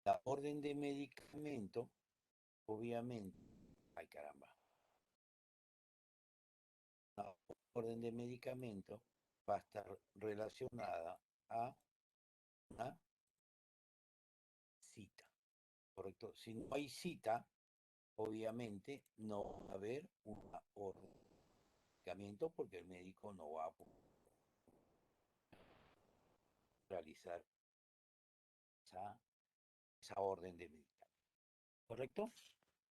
La orden de medicamento, obviamente, ay caramba, la orden de medicamento va a estar relacionada a una cita, ¿correcto? Si no hay cita, obviamente no va a haber una orden de medicamento porque el médico no va a realizar esa, esa orden de medicamento, ¿correcto?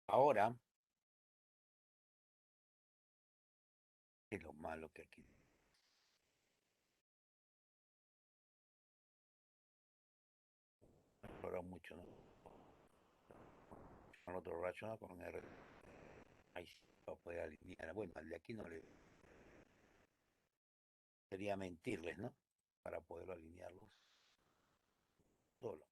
Ahora, es lo malo que aquí explora mucho, ¿no? Con otro racional con R. Ahí sí va a poder alinear. Bueno, al de aquí no le sería mentirles, ¿no? Para poder alinearlos solo.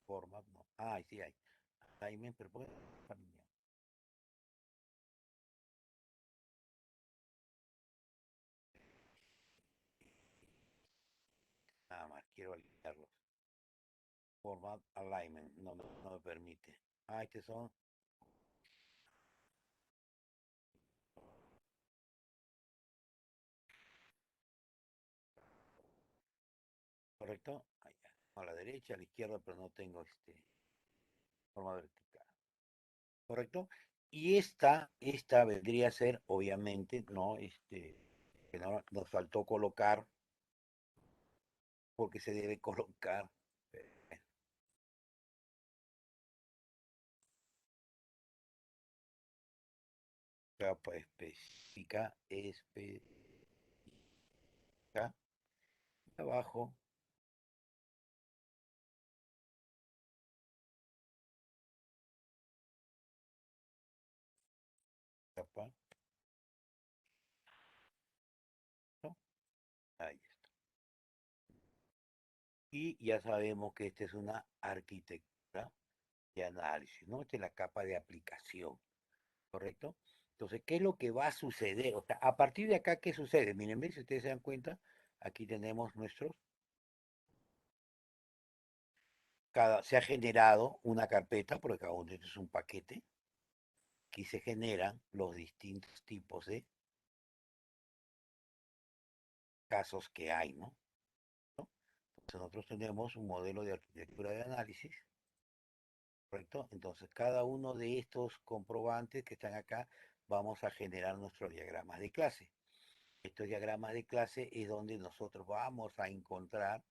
Format, no. Ah, sí hay. Alignment, pero ¿por qué no está alineado? Nada más, quiero alinearlos. Format alignment, no me permite. Ah, estos son, ¿correcto? Ahí, a la derecha, a la izquierda, pero no tengo forma vertical. ¿Correcto? Y esta vendría a ser, obviamente, ¿no? Que nos faltó colocar, porque se debe colocar capa específica, abajo, capa, ¿no? Ahí está. Y ya sabemos que esta es una arquitectura de análisis, ¿no? Esta es la capa de aplicación, ¿correcto? Entonces, ¿qué es lo que va a suceder? O sea, a partir de acá, ¿qué sucede? Miren, ¿ven? Si ustedes se dan cuenta, aquí tenemos se ha generado una carpeta, porque cada uno de estos es un paquete, aquí se generan los distintos tipos de casos que hay, ¿no? Entonces nosotros tenemos un modelo de arquitectura de análisis, ¿correcto? Entonces cada uno de estos comprobantes que están acá vamos a generar nuestros diagramas de clase. Estos diagramas de clase es donde nosotros vamos a encontrar,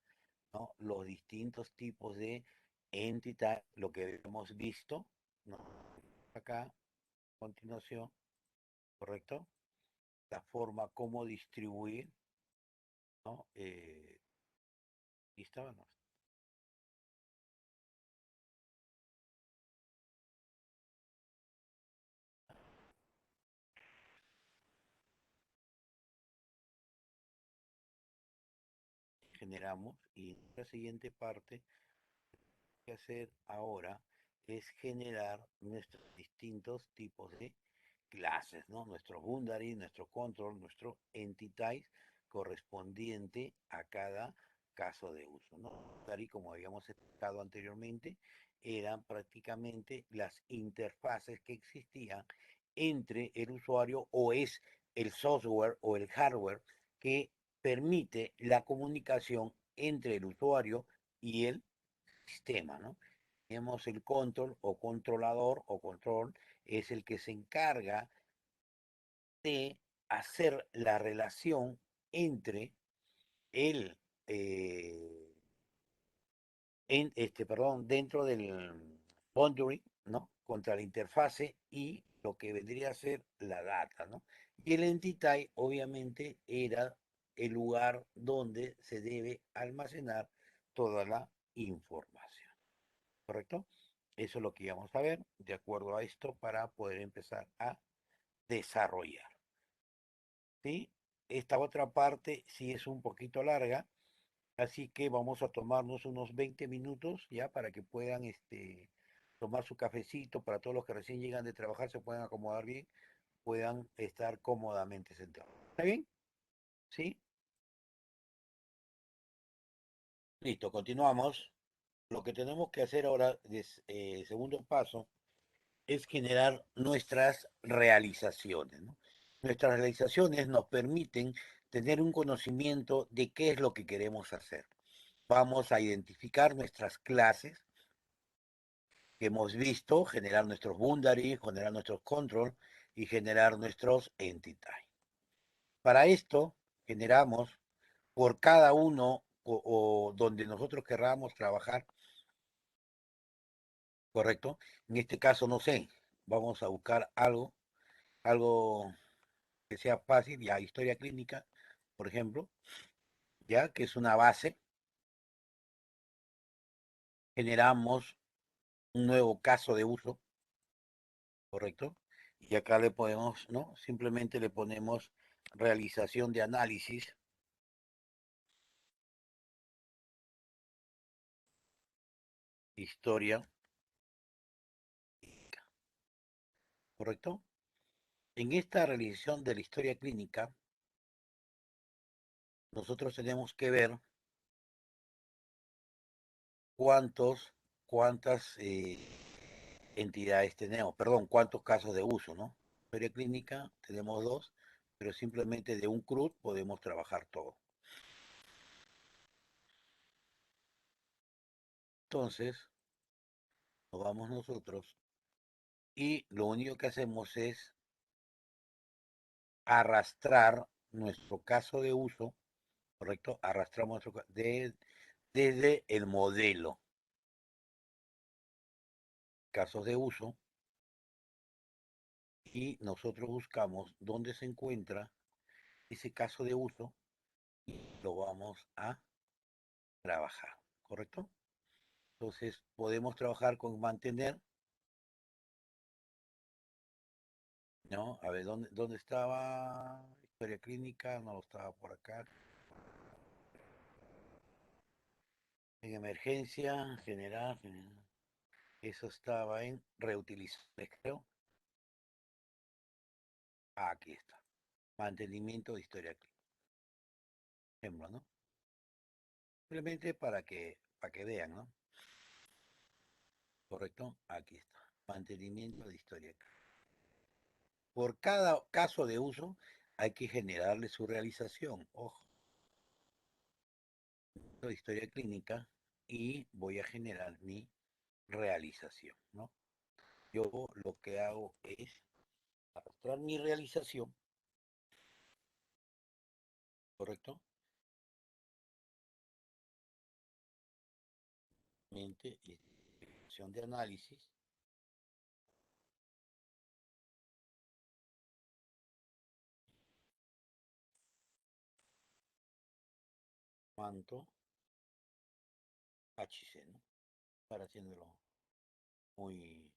¿no?, los distintos tipos de entidad, lo que hemos visto, ¿no?, acá a continuación, ¿correcto? La forma como distribuir, ¿no? Y estábamos. Generamos y la siguiente parte que hacer ahora es generar nuestros distintos tipos de clases, ¿no? Nuestro boundary, nuestro control, nuestro entities correspondiente a cada caso de uso, ¿no? Boundary, como habíamos explicado anteriormente, eran prácticamente las interfaces que existían entre el usuario, o es el software o el hardware que permite la comunicación entre el usuario y el sistema, ¿no? Tenemos el control o controlador o control, es el que se encarga de hacer la relación entre el, perdón, dentro del boundary, ¿no?, contra la interfase y lo que vendría a ser la data, ¿no? Y el entity, obviamente, era el lugar donde se debe almacenar toda la información, ¿correcto? Eso es lo que íbamos a ver de acuerdo a esto para poder empezar a desarrollar, ¿sí? Esta otra parte sí es un poquito larga, así que vamos a tomarnos unos 20 minutos ya para que puedan tomar su cafecito, para todos los que recién llegan de trabajar se puedan acomodar bien, puedan estar cómodamente sentados. ¿Está bien? ¿Sí? Listo, continuamos. Lo que tenemos que hacer ahora, segundo paso, es generar nuestras realizaciones, ¿no? Nuestras realizaciones nos permiten tener un conocimiento de qué es lo que queremos hacer. Vamos a identificar nuestras clases que hemos visto, generar nuestros boundaries, generar nuestros control y generar nuestros entities. Para esto generamos por cada uno o donde nosotros querramos trabajar, ¿correcto? En este caso, no sé, vamos a buscar algo que sea fácil, ya historia clínica, por ejemplo, ya que es una base, generamos un nuevo caso de uso, ¿correcto? Y acá le podemos, ¿no? Simplemente le ponemos realización de análisis, historia, ¿correcto? En esta realización de la historia clínica, nosotros tenemos que ver cuántas entidades tenemos, perdón, cuántos casos de uso, ¿no? Historia clínica tenemos dos, pero simplemente de un CRUD podemos trabajar todo. Entonces, nos vamos nosotros y lo único que hacemos es arrastrar nuestro caso de uso, ¿correcto? Arrastramos desde el modelo, casos de uso, y nosotros buscamos dónde se encuentra ese caso de uso y lo vamos a trabajar, ¿correcto? Entonces podemos trabajar con mantener, ¿no? A ver, ¿dónde estaba historia clínica? No estaba por acá. En emergencia, general, eso estaba en reutilizar, creo. Aquí está. Mantenimiento de historia clínica. Ejemplo, ¿no? Simplemente para que vean, ¿no? Correcto, aquí está. Mantenimiento de historia clínica. Por cada caso de uso hay que generarle su realización. Ojo, de historia clínica y voy a generar mi realización, ¿no? Yo lo que hago es arrastrar mi realización, ¿correcto? Mente, acción de análisis, cuánto HC, ¿no? Para haciéndolo muy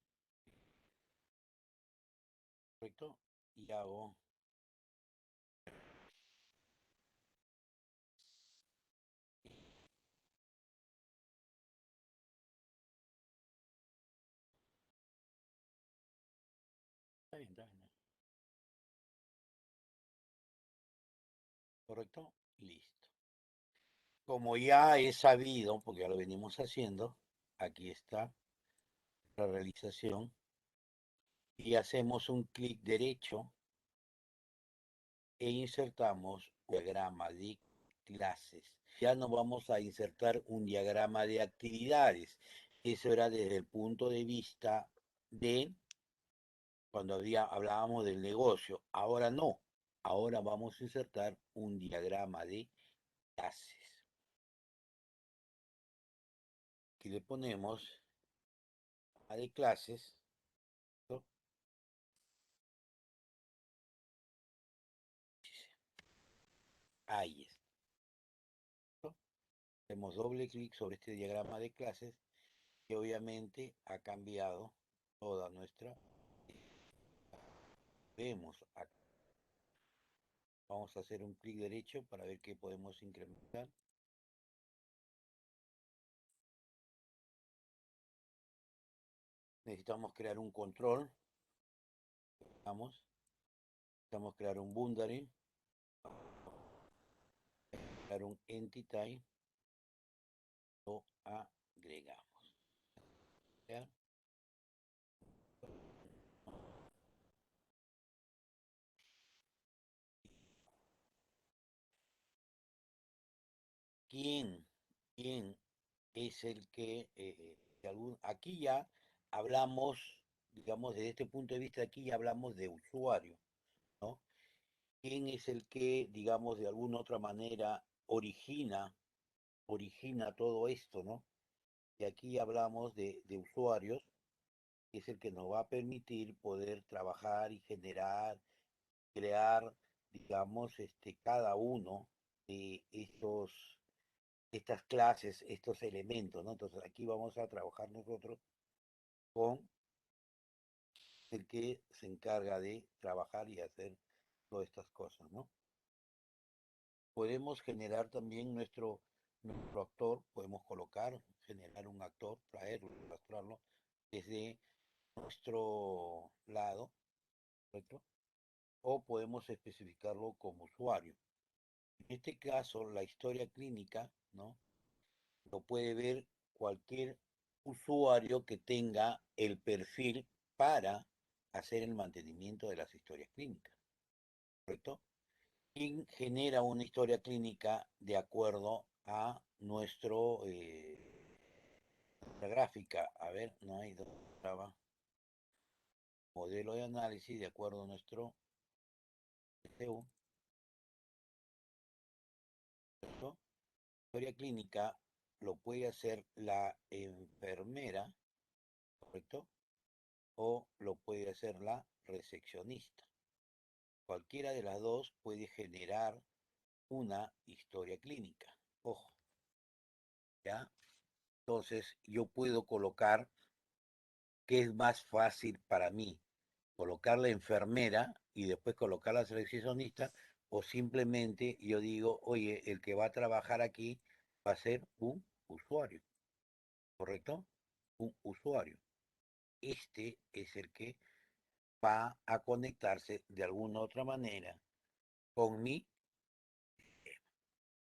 correcto y hago está bien, está bien, correcto, listo. Como ya he sabido, porque ya lo venimos haciendo, aquí está la realización y hacemos un clic derecho e insertamos un diagrama de clases. Ya no vamos a insertar un diagrama de actividades. Eso era desde el punto de vista de cuando hablábamos del negocio. Ahora no. Ahora vamos a insertar un diagrama de clases. Aquí le ponemos a de clases. ¿No? Ahí está. ¿No? Hacemos doble clic sobre este diagrama de clases que obviamente ha cambiado toda nuestra. Vemos acá. Vamos a hacer un clic derecho para ver qué podemos incrementar. Necesitamos crear un control. Necesitamos crear un boundary, crear un entity, lo agregamos. ¿Ya? ¿Quién, quién es el que, aquí ya hablamos, digamos, desde este punto de vista, aquí ya hablamos de usuario, ¿no? ¿Quién es el que, digamos, de alguna otra manera origina todo esto, ¿no? Y aquí hablamos de usuarios, que es el que nos va a permitir poder trabajar y generar, crear, digamos, cada uno de estas clases, estos elementos, ¿no? Entonces aquí vamos a trabajar nosotros con el que se encarga de trabajar y hacer todas estas cosas, ¿no? Podemos generar también nuestro actor, podemos generar un actor, traerlo, arrastrarlo desde nuestro lado, ¿correcto? O podemos especificarlo como usuario. En este caso, la historia clínica, ¿no? Lo puede ver cualquier usuario que tenga el perfil para hacer el mantenimiento de las historias clínicas, ¿correcto? Y genera una historia clínica de acuerdo a nuestra gráfica. A ver, no hay donde estaba modelo de análisis de acuerdo a nuestro SEO, ¿correcto? Historia clínica lo puede hacer la enfermera, ¿correcto? O lo puede hacer la recepcionista. Cualquiera de las dos puede generar una historia clínica. Ojo, ¿ya? Entonces yo puedo colocar, ¿qué es más fácil para mí? Colocar la enfermera y después colocar la recepcionista, o simplemente yo digo, oye, el que va a trabajar aquí va a ser un usuario, ¿correcto? Un usuario. Este es el que va a conectarse de alguna otra manera con mi,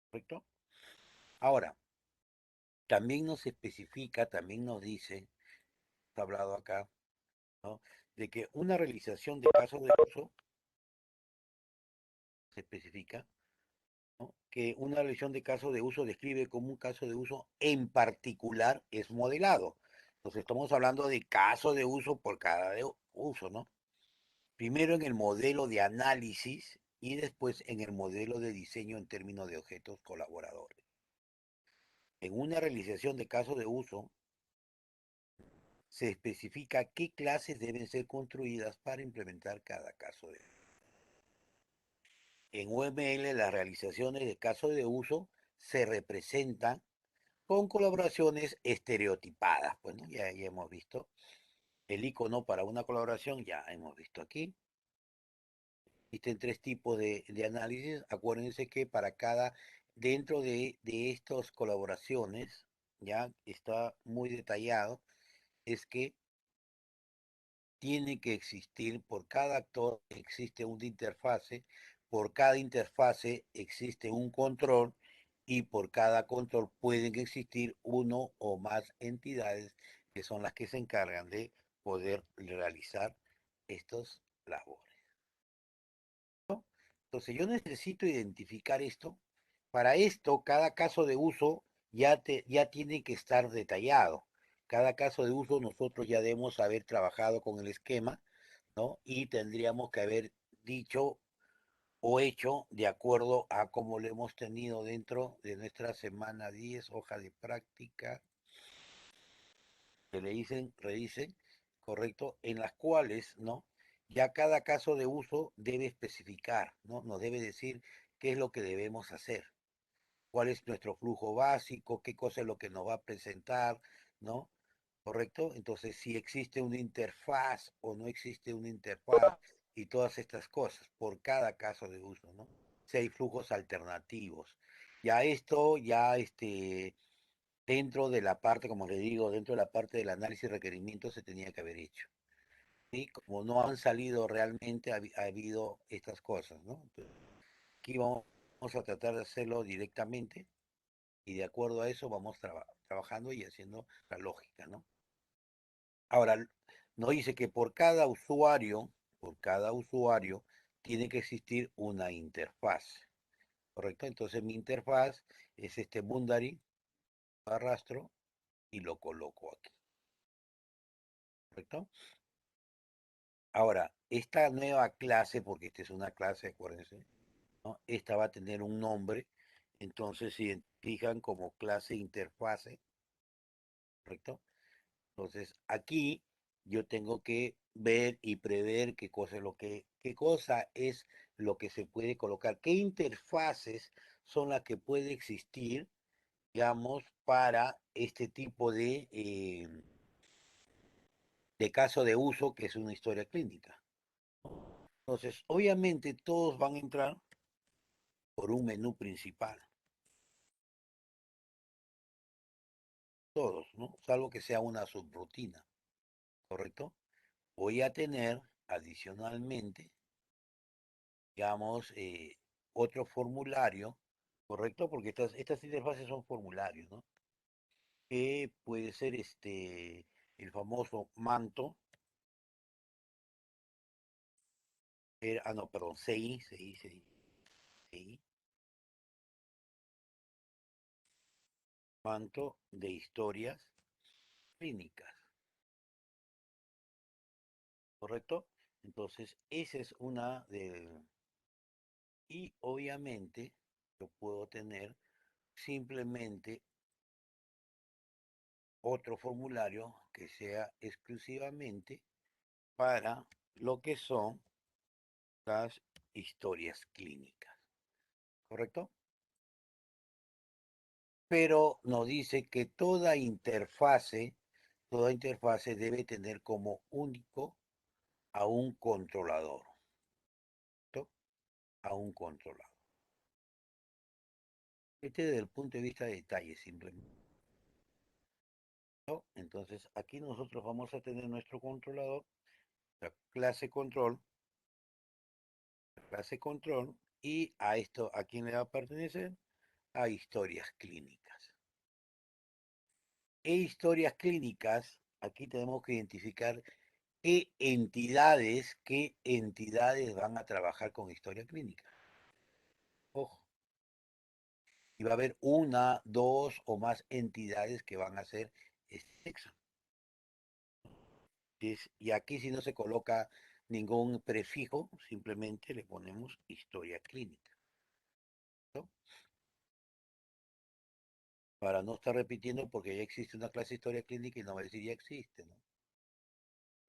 ¿correcto? Ahora, también nos especifica, también nos dice, está hablado acá, ¿no? De que una realización de caso de uso, se especifica, ¿no? Que una realización de caso de uso describe como un caso de uso en particular es modelado. Entonces estamos hablando de caso de uso por cada uso, ¿no? Primero en el modelo de análisis y después en el modelo de diseño en términos de objetos colaboradores. En una realización de caso de uso, se especifica qué clases deben ser construidas para implementar cada caso de uso. En UML, las realizaciones de caso de uso se representan con colaboraciones estereotipadas. Bueno, ya hemos visto el icono para una colaboración, ya hemos visto aquí. Existen tres tipos de análisis. Acuérdense que para cada, dentro de estas colaboraciones, ya está muy detallado, es que tiene que existir, por cada actor existe una interfase, por cada interfase existe un control y por cada control pueden existir uno o más entidades que son las que se encargan de poder realizar estos labores. Entonces yo necesito identificar esto. Para esto, cada caso de uso ya tiene que estar detallado. Cada caso de uso nosotros ya debemos haber trabajado con el esquema, ¿no? Y tendríamos que haber dicho o hecho de acuerdo a cómo lo hemos tenido dentro de nuestra semana 10 hoja de práctica, que le dicen, redicen, correcto, en las cuales, ¿no? Ya cada caso de uso debe especificar, ¿no? Nos debe decir qué es lo que debemos hacer, cuál es nuestro flujo básico, qué cosa es lo que nos va a presentar, ¿no? ¿Correcto? Entonces, si existe una interfaz o no existe una interfaz y todas estas cosas por cada caso de uso, ¿no? Si hay flujos alternativos. Ya esto, dentro de la parte, como le digo, dentro de la parte del análisis de requerimientos se tenía que haber hecho. ¿Sí? Como no han salido realmente, ha habido estas cosas, ¿no? Entonces, aquí vamos a tratar de hacerlo directamente y de acuerdo a eso vamos trabajando y haciendo la lógica, ¿no? Ahora, nos dice que por cada usuario, tiene que existir una interfaz, ¿correcto? Entonces mi interfaz es este Bundary, arrastro y lo coloco aquí, ¿correcto? Ahora, esta nueva clase, porque esta es una clase, acuérdense, ¿no? Esta va a tener un nombre, entonces se identifican como clase interfase, ¿correcto? Entonces, aquí yo tengo que ver y prever qué cosa es lo que se puede colocar, qué interfaces son las que puede existir, digamos, para este tipo de caso de uso que es una historia clínica. Entonces, obviamente todos van a entrar por un menú principal, todos, ¿no? Salvo que sea una subrutina, ¿correcto? Voy a tener adicionalmente, digamos, otro formulario, ¿correcto? Porque estas interfaces son formularios, ¿no? Que puede ser el famoso manto, no, perdón, CI, manto de historias clínicas, ¿correcto? Entonces, esa es una de... Y obviamente yo puedo tener simplemente otro formulario que sea exclusivamente para lo que son las historias clínicas, ¿correcto? Pero nos dice que toda interfase debe tener como único a un controlador, ¿correcto? A un controlador. Este desde el punto de vista de detalle simplemente, ¿no? Entonces aquí nosotros vamos a tener nuestro controlador, la clase control, y a esto, ¿a quién le va a pertenecer? A historias clínicas. E historias clínicas, aquí tenemos que identificar qué entidades van a trabajar con historia clínica. Ojo, y va a haber una, dos o más entidades que van a hacer este sexo. Y aquí si no se coloca ningún prefijo, simplemente le ponemos historia clínica, ¿no? Para no estar repitiendo porque ya existe una clase de historia clínica y no va a decir ya existe, ¿no?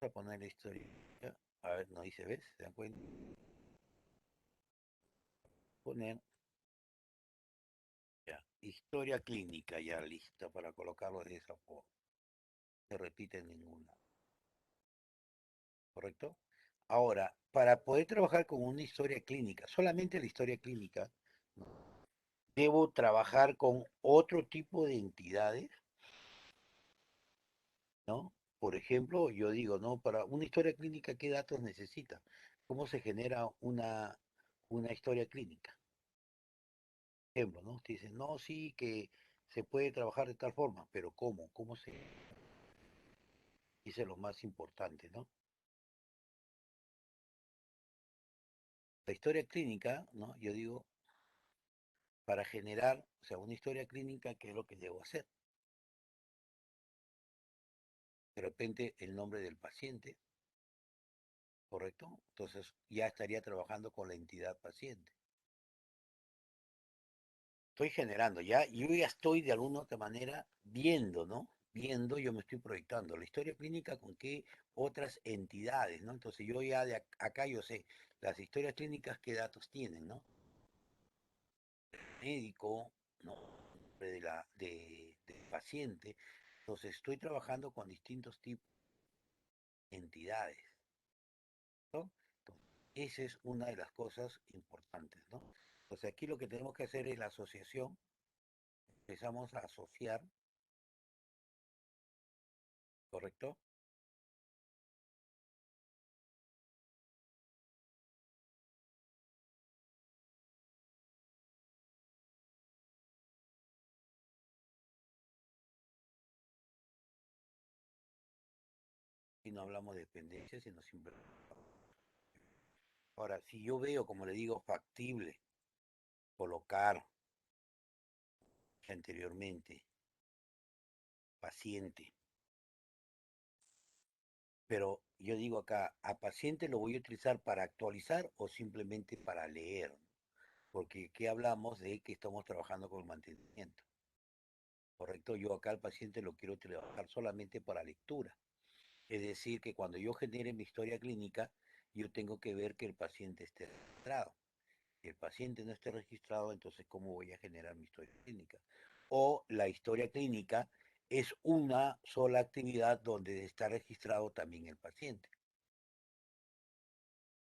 Vamos a poner la historia, a ver, no dice, ¿ves? ¿Se dan cuenta? Poner ya, historia clínica ya lista para colocarlo de esa forma. No se repite ninguna, ¿correcto? Ahora, para poder trabajar con una historia clínica, solamente la historia clínica, ¿no? Debo trabajar con otro tipo de entidades, ¿no? Por ejemplo, yo digo, ¿no? Para una historia clínica, ¿qué datos necesita? ¿Cómo se genera una historia clínica? Ejemplo, ¿no? Te dicen, no, sí, que se puede trabajar de tal forma, pero ¿cómo? ¿Cómo se dice lo más importante, ¿no? La historia clínica, ¿no? Yo digo, para generar, o sea, una historia clínica, ¿qué es lo que debo hacer? De repente, el nombre del paciente, ¿correcto? Entonces, ya estaría trabajando con la entidad paciente. Estoy generando, ya, yo ya estoy de alguna otra manera viendo, ¿no? Viendo, yo me estoy proyectando. La historia clínica con qué otras entidades, ¿no? Entonces yo ya de acá yo sé, las historias clínicas qué datos tienen, ¿no? Médico, ¿no? Del paciente. Entonces estoy trabajando con distintos tipos de entidades, ¿no? Entonces, esa es una de las cosas importantes, ¿no? Entonces aquí lo que tenemos que hacer es la asociación, empezamos a asociar, ¿correcto? Y no hablamos de dependencia, sino simplemente. Ahora, si yo veo, como le digo, factible colocar anteriormente paciente, pero yo digo acá, a paciente lo voy a utilizar para actualizar o simplemente para leer, porque aquí hablamos de que estamos trabajando con el mantenimiento, ¿correcto? Yo acá al paciente lo quiero trabajar solamente para lectura. Es decir, que cuando yo genere mi historia clínica, yo tengo que ver que el paciente esté registrado. Si el paciente no esté registrado, entonces ¿cómo voy a generar mi historia clínica? O la historia clínica es una sola actividad donde está registrado también el paciente,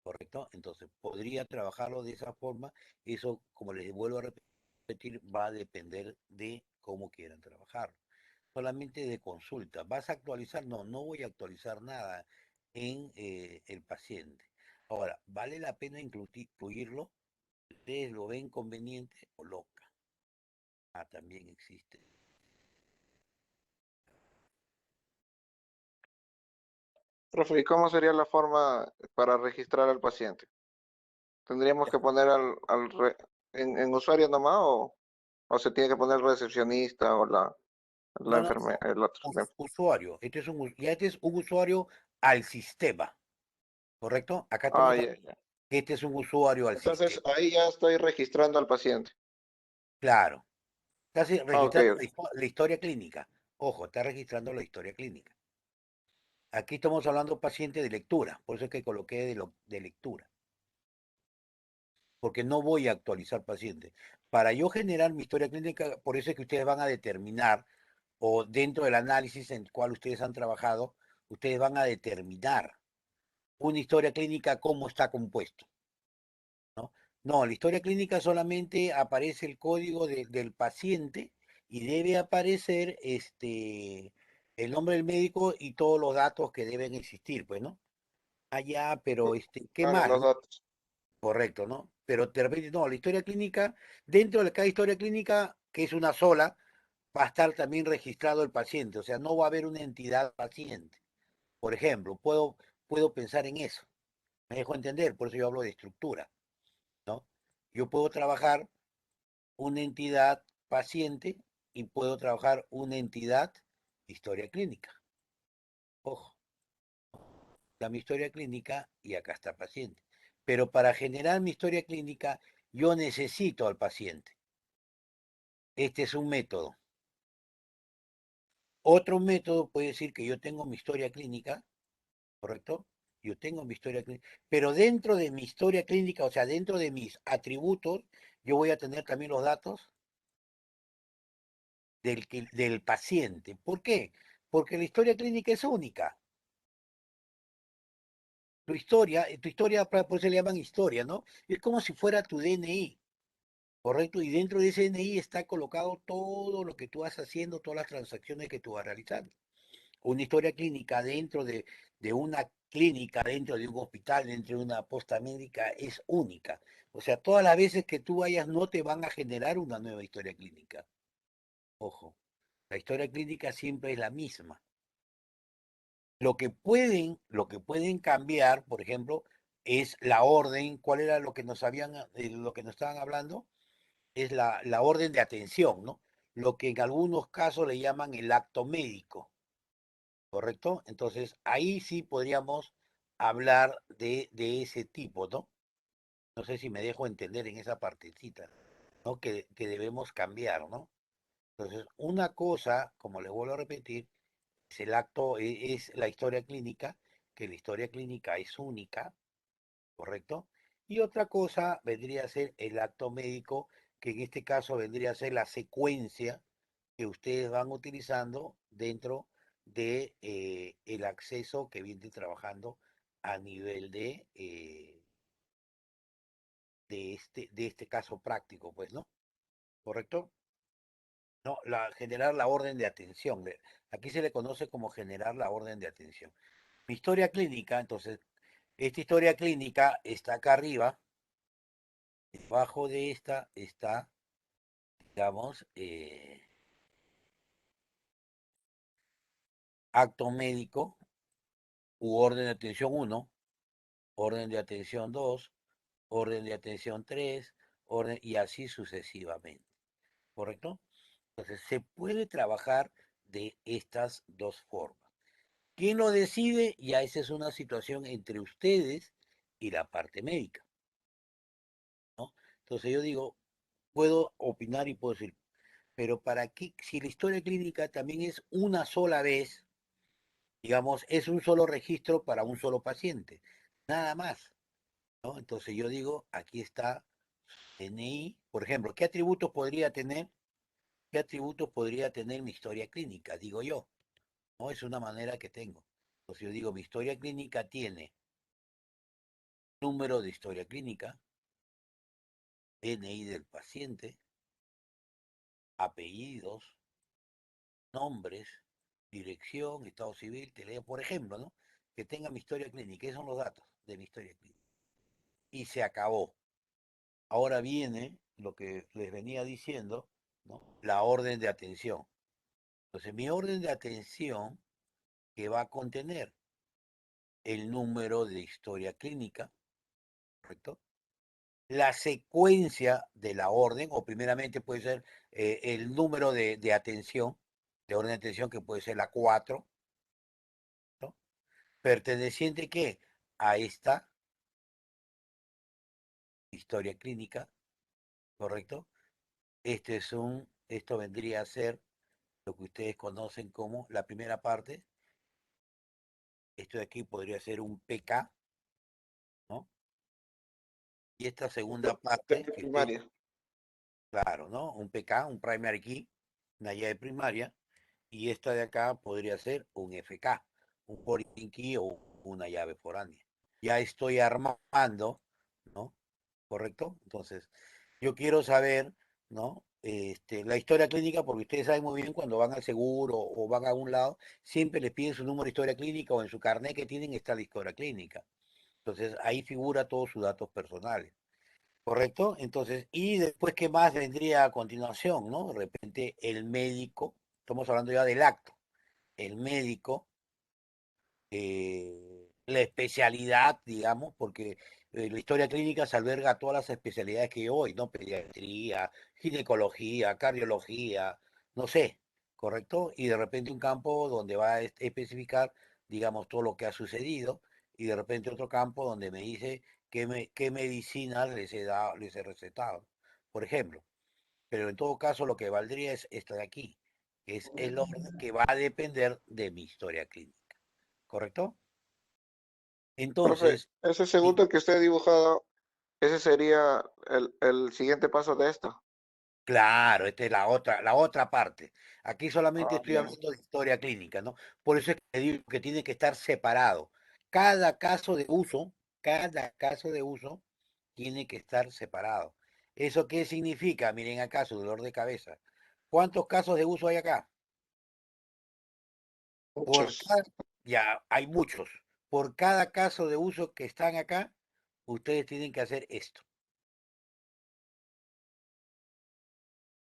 ¿correcto? Entonces podría trabajarlo de esa forma. Eso, como les vuelvo a repetir, va a depender de cómo quieran trabajarlo. Solamente de consulta. ¿Vas a actualizar? No, no voy a actualizar nada en el paciente. Ahora, ¿vale la pena incluirlo? ¿Ustedes lo ven conveniente o loca? Ah, también existe. Profe, ¿y cómo sería la forma para registrar al paciente? ¿Tendríamos que poner en usuario nomás o se tiene que poner el recepcionista o la No, no, enfermera, no. el otro? Usuario. Ya este es un usuario al sistema, ¿correcto? Acá estamos Ya, hablando ya. que este es un usuario al Entonces sistema. ahí ya estoy registrando al paciente. Claro. Estás Ok, registrando ok. la historia clínica. Ojo, está registrando la historia clínica. Aquí estamos hablando paciente de lectura, por eso es que coloqué de lectura, porque no voy a actualizar paciente. Para yo generar mi historia clínica, por eso es que ustedes van a determinar, o dentro del análisis en el cual ustedes han trabajado, ustedes van a determinar una historia clínica cómo está compuesto, ¿no? No, la historia clínica solamente aparece el código del paciente y debe aparecer el nombre del médico y todos los datos que deben existir, pues, ¿no? Allá, pero ¿qué Claro, más, los no? datos. Correcto, ¿no? Pero de repente, no, la historia clínica, dentro de cada historia clínica, que es una sola, va a estar también registrado el paciente, o sea, no va a haber una entidad paciente. Por ejemplo, puedo pensar en eso, me dejo entender, por eso yo hablo de estructura, ¿no? Yo puedo trabajar una entidad paciente y puedo trabajar una entidad historia clínica. Ojo, mi historia clínica y acá está el paciente. Pero para generar mi historia clínica, yo necesito al paciente. Este es un método. Otro método puede decir que yo tengo mi historia clínica, ¿correcto? Yo tengo mi historia clínica, pero dentro de mi historia clínica, o sea, dentro de mis atributos, yo voy a tener también los datos del paciente. ¿Por qué? Porque la historia clínica es única. Tu historia, por eso le llaman historia, ¿no? Es como si fuera tu DNI, ¿correcto? Y dentro de ese DNI está colocado todo lo que tú vas haciendo, todas las transacciones que tú vas realizando. Una historia clínica dentro de una clínica, dentro de un hospital, dentro de una posta médica, es única. O sea, todas las veces que tú vayas no te van a generar una nueva historia clínica. Ojo, la historia clínica siempre es la misma. Lo que pueden cambiar, por ejemplo, es la orden. ¿Cuál era lo que nos estaban hablando? Es la orden de atención, ¿no? Lo que en algunos casos le llaman el acto médico, ¿correcto? Entonces, ahí sí podríamos hablar de ese tipo, ¿no? No sé si me dejo entender en esa partecita, ¿no? Que debemos cambiar, ¿no? Entonces, una cosa, como les vuelvo a repetir, es el acto, es la historia clínica, que la historia clínica es única, ¿correcto? Y otra cosa vendría a ser el acto médico, que en este caso vendría a ser la secuencia que ustedes van utilizando dentro de el acceso que vienen trabajando a nivel de este caso práctico, pues, ¿no? ¿Correcto? No, generar la orden de atención. Aquí se le conoce como generar la orden de atención. Mi historia clínica, entonces, esta historia clínica está acá arriba. Debajo de esta está, digamos, acto médico u orden de atención uno, orden de atención 2, orden de atención 3, orden y así sucesivamente. ¿Correcto? Entonces, se puede trabajar de estas dos formas. ¿Quién lo decide? Ya esa es una situación entre ustedes y la parte médica, ¿no? Entonces yo digo, puedo opinar y puedo decir, pero ¿para qué? Si la historia clínica también es una sola vez, digamos, es un solo registro para un solo paciente, nada más, ¿no? Entonces yo digo, aquí está DNI, por ejemplo, ¿qué atributos podría tener? ¿Qué atributos podría tener mi historia clínica? Digo yo, ¿no? Es una manera que tengo. Entonces yo digo, mi historia clínica tiene número de historia clínica, DNI del paciente, apellidos, nombres, dirección, estado civil, teléfono, por ejemplo, ¿no? Que tenga mi historia clínica, esos son los datos de mi historia clínica. Y se acabó. Ahora viene lo que les venía diciendo, ¿no? La orden de atención. Entonces, mi orden de atención que va a contener el número de historia clínica, ¿correcto? La secuencia de la orden, o primeramente puede ser el número de atención, de orden de atención que puede ser la 4, ¿no? Perteneciente ¿qué? A esta historia clínica, ¿correcto? Esto vendría a ser lo que ustedes conocen como la primera parte. Esto de aquí podría ser un PK, ¿no? Y esta segunda parte, que ustedes, Primaria. claro, ¿no? Un PK, un primary key, una llave primaria, y esta de acá podría ser un FK, un foreign key o una llave foránea. Ya estoy armando, ¿no? ¿Correcto? Entonces, yo quiero saber, ¿no? La historia clínica, porque ustedes saben muy bien cuando van al seguro o van a un lado, siempre les piden su número de historia clínica o en su carnet que tienen está la historia clínica. Entonces, ahí figura todos sus datos personales. ¿Correcto? Entonces, y después, ¿qué más vendría a continuación, no? De repente, el médico, estamos hablando ya del acto, el médico, la especialidad, digamos, porque la historia clínica se alberga todas las especialidades que hay hoy, ¿no? Pediatría, ginecología, cardiología, no sé, ¿correcto? Y de repente un campo donde va a especificar, digamos, todo lo que ha sucedido y de repente otro campo donde me dice qué medicinas les he recetado, por ejemplo. Pero en todo caso lo que valdría es esta de aquí, que es el orden que va a depender de mi historia clínica, ¿correcto? Profe, Entonces, ese sí, segundo que usted ha dibujado, ese sería el siguiente paso de esto. claro, esta es la otra parte. Aquí solamente Ah, estoy ya. hablando de historia clínica, ¿no? Por eso es que digo que tiene que estar separado. Cada caso de uso, cada caso de uso tiene que estar separado. ¿Eso qué significa? Miren acá su dolor de cabeza. ¿Cuántos casos de uso hay acá? Por Muchos. cada, ya hay muchos. Por cada caso de uso que están acá, ustedes tienen que hacer esto,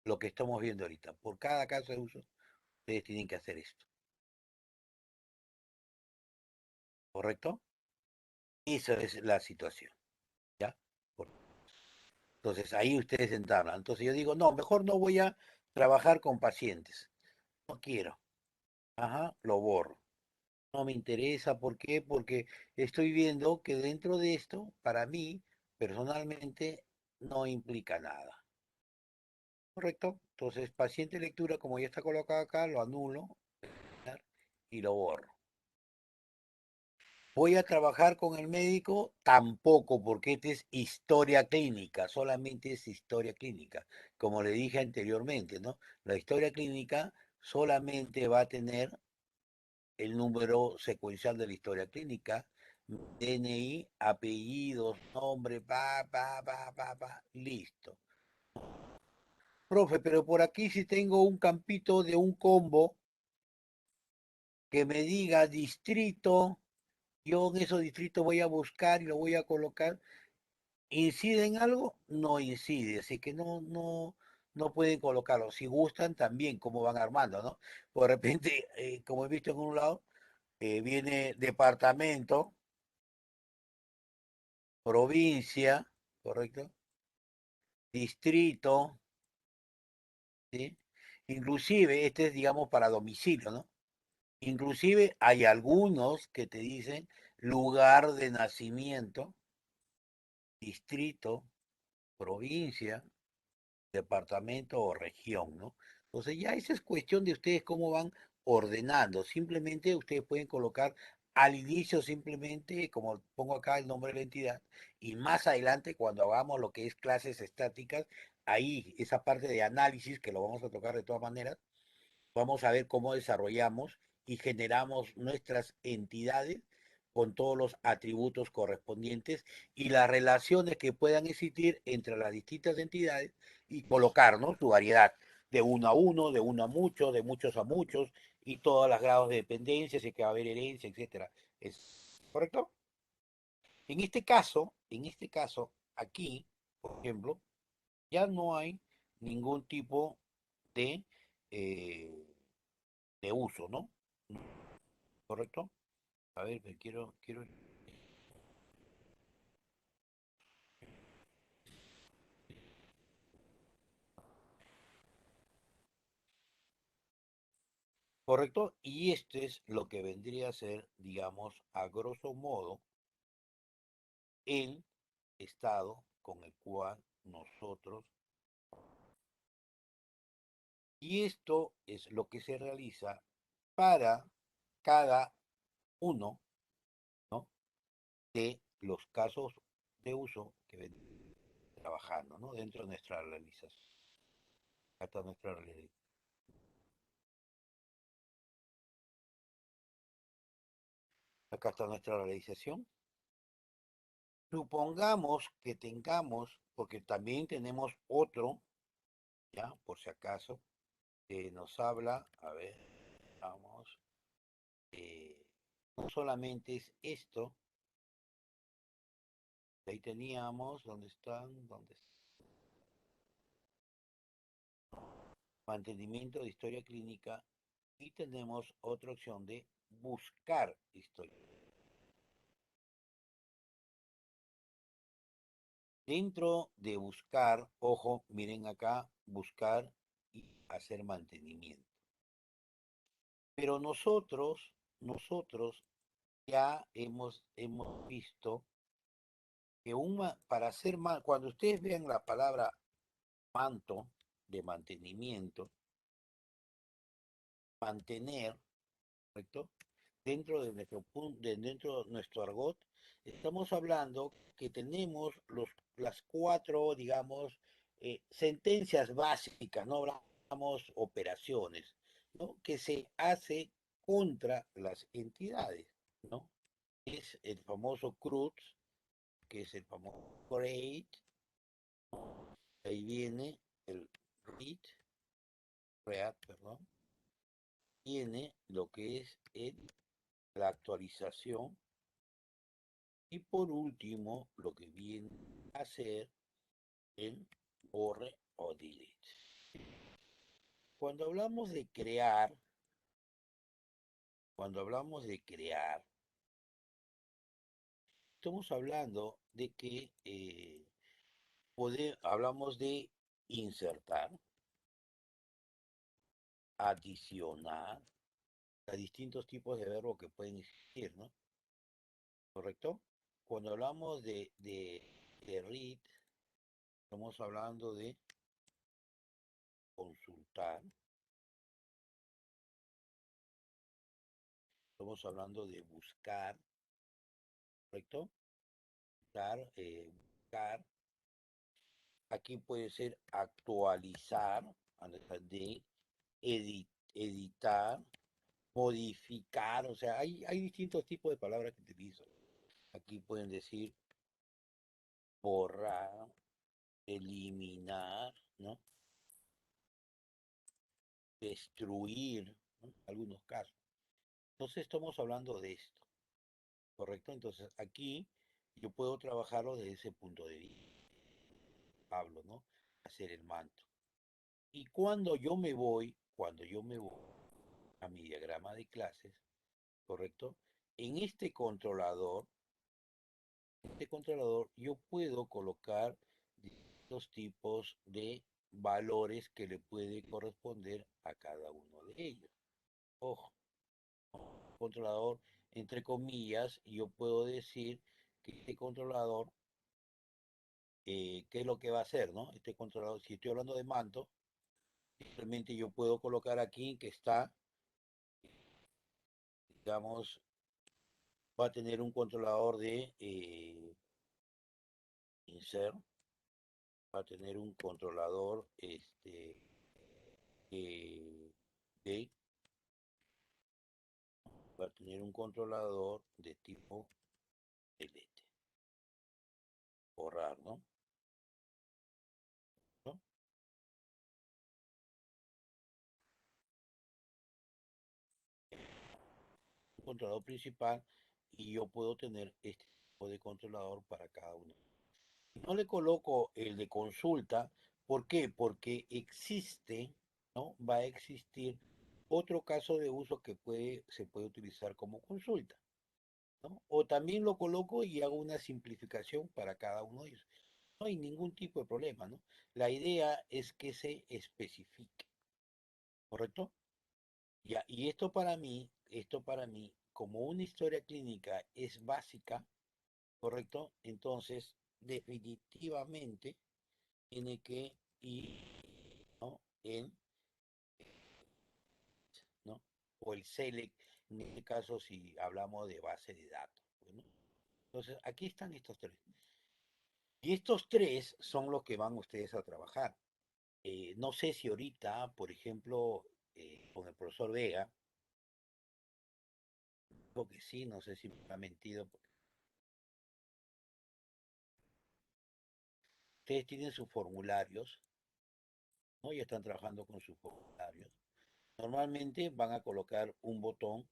lo que estamos viendo ahorita. Por cada caso de uso, ustedes tienen que hacer esto, ¿correcto? Esa es la situación, ¿ya? Por- Entonces ahí ustedes entablan. Entonces yo digo, no, mejor no voy a trabajar con pacientes. No quiero. Ajá, lo borro. No me interesa. ¿Por qué? Porque estoy viendo que dentro de esto, para mí, personalmente, no implica nada. ¿Correcto? Entonces, paciente lectura, como ya está colocado acá, lo anulo y lo borro. Voy a trabajar con el médico, tampoco, porque esta es historia clínica, solamente es historia clínica, como le dije anteriormente, ¿no? La historia clínica solamente va a tener el número secuencial de la historia clínica, DNI, apellidos, nombre, listo. Profe, pero por aquí si tengo un campito de un combo que me diga distrito, yo en esos distritos voy a buscar y lo voy a colocar. ¿Incide en algo? No incide, así que no pueden colocarlo. Si gustan, también cómo van armando, ¿no? Por repente, como he visto en un lado, viene departamento, provincia, ¿correcto? Distrito, ¿sí? Inclusive, este es, digamos, para domicilio, ¿no? Inclusive hay algunos que te dicen lugar de nacimiento, distrito, provincia, departamento o región, ¿no? Entonces ya esa es cuestión de ustedes cómo van ordenando. Simplemente ustedes pueden colocar al inicio simplemente, como pongo acá el nombre de la entidad, y más adelante cuando hagamos lo que es clases estáticas, ahí esa parte de análisis, que lo vamos a tocar de todas maneras, vamos a ver cómo desarrollamos y generamos nuestras entidades con todos los atributos correspondientes y las relaciones que puedan existir entre las distintas entidades y colocarnos su variedad de uno a uno, de uno a muchos, de muchos a muchos y todos los grados de dependencia, si que va a haber herencia, etcétera. ¿Es correcto? En este caso, aquí, por ejemplo, ya no hay ningún tipo de eh, uso, ¿no? ¿Correcto? A ver, quiero. ¿Correcto? Y este es lo que vendría a ser, digamos, a grosso modo, el estado con el cual nosotros. Y esto es lo que se realiza para cada uno, ¿no? De los casos de uso que venimos trabajando, ¿no? Dentro de nuestra realización. Hasta nuestra acá está nuestra realización. Supongamos que tengamos, porque también tenemos otro, ya, por si acaso, que nos habla, a ver, vamos, no solamente es esto, ahí teníamos, ¿dónde están? ¿Dónde está? Mantenimiento de historia clínica y tenemos otra opción de buscar historia. Dentro de buscar, ojo, miren acá, buscar y hacer mantenimiento. Pero nosotros ya hemos visto que para hacer cuando ustedes vean la palabra manto de mantenimiento, mantener, ¿correcto? Dentro de dentro de nuestro argot, estamos hablando que tenemos las cuatro, digamos, sentencias básicas, no hablamos operaciones, ¿no? Que se hace contra las entidades, ¿no? Es el famoso CRUD, que es el famoso create, ahí viene el read, perdón, viene lo que es la actualización y por último lo que viene a ser el borre o delete. Cuando hablamos de crear, cuando hablamos de crear, estamos hablando de que hablamos de insertar, adicionar, a distintos tipos de verbos que pueden existir, ¿no? ¿Correcto? Cuando hablamos de read, estamos hablando de consultar, estamos hablando de buscar, ¿correcto? Buscar. Aquí puede ser actualizar, de editar, modificar, o sea, hay distintos tipos de palabras que utilizo. Aquí pueden decir borrar, eliminar, ¿no? Destruir, ¿no? En algunos casos. Entonces estamos hablando de esto, ¿correcto? Entonces aquí yo puedo trabajarlo desde ese punto de vista. Hablo, ¿no? Hacer el manto. Y cuando yo me voy a mi diagrama de clases, ¿correcto? En este controlador yo puedo colocar distintos tipos de valores que le puede corresponder a cada uno de ellos. Ojo, controlador, entre comillas, yo puedo decir que este controlador, ¿qué es lo que va a hacer, no? Este controlador, si estoy hablando de manto, simplemente yo puedo colocar aquí que está, digamos, va a tener un controlador de insert, va a tener un controlador de, va a tener un controlador de tipo delete, borrar, ¿no? ¿No? Un controlador principal y yo puedo tener este tipo de controlador para cada uno. No le coloco el de consulta, ¿por qué? Porque existe, ¿no? Va a existir otro caso de uso que se puede utilizar como consulta, ¿no? O también lo coloco y hago una simplificación para cada uno de ellos. No hay ningún tipo de problema, ¿no? La idea es que se especifique, ¿correcto? Ya, y esto para mí, como una historia clínica es básica, ¿correcto? Entonces, definitivamente tiene que ir, ¿no? ¿No? O el select, en este caso si hablamos de base de datos. Bueno, entonces, aquí están estos tres. Y estos tres son los que van ustedes a trabajar. No sé si ahorita, por ejemplo, con el profesor Vega, creo que sí, no sé si me ha mentido, porque ustedes tienen sus formularios, ¿no? Ya están trabajando con sus formularios. Normalmente van a colocar un botón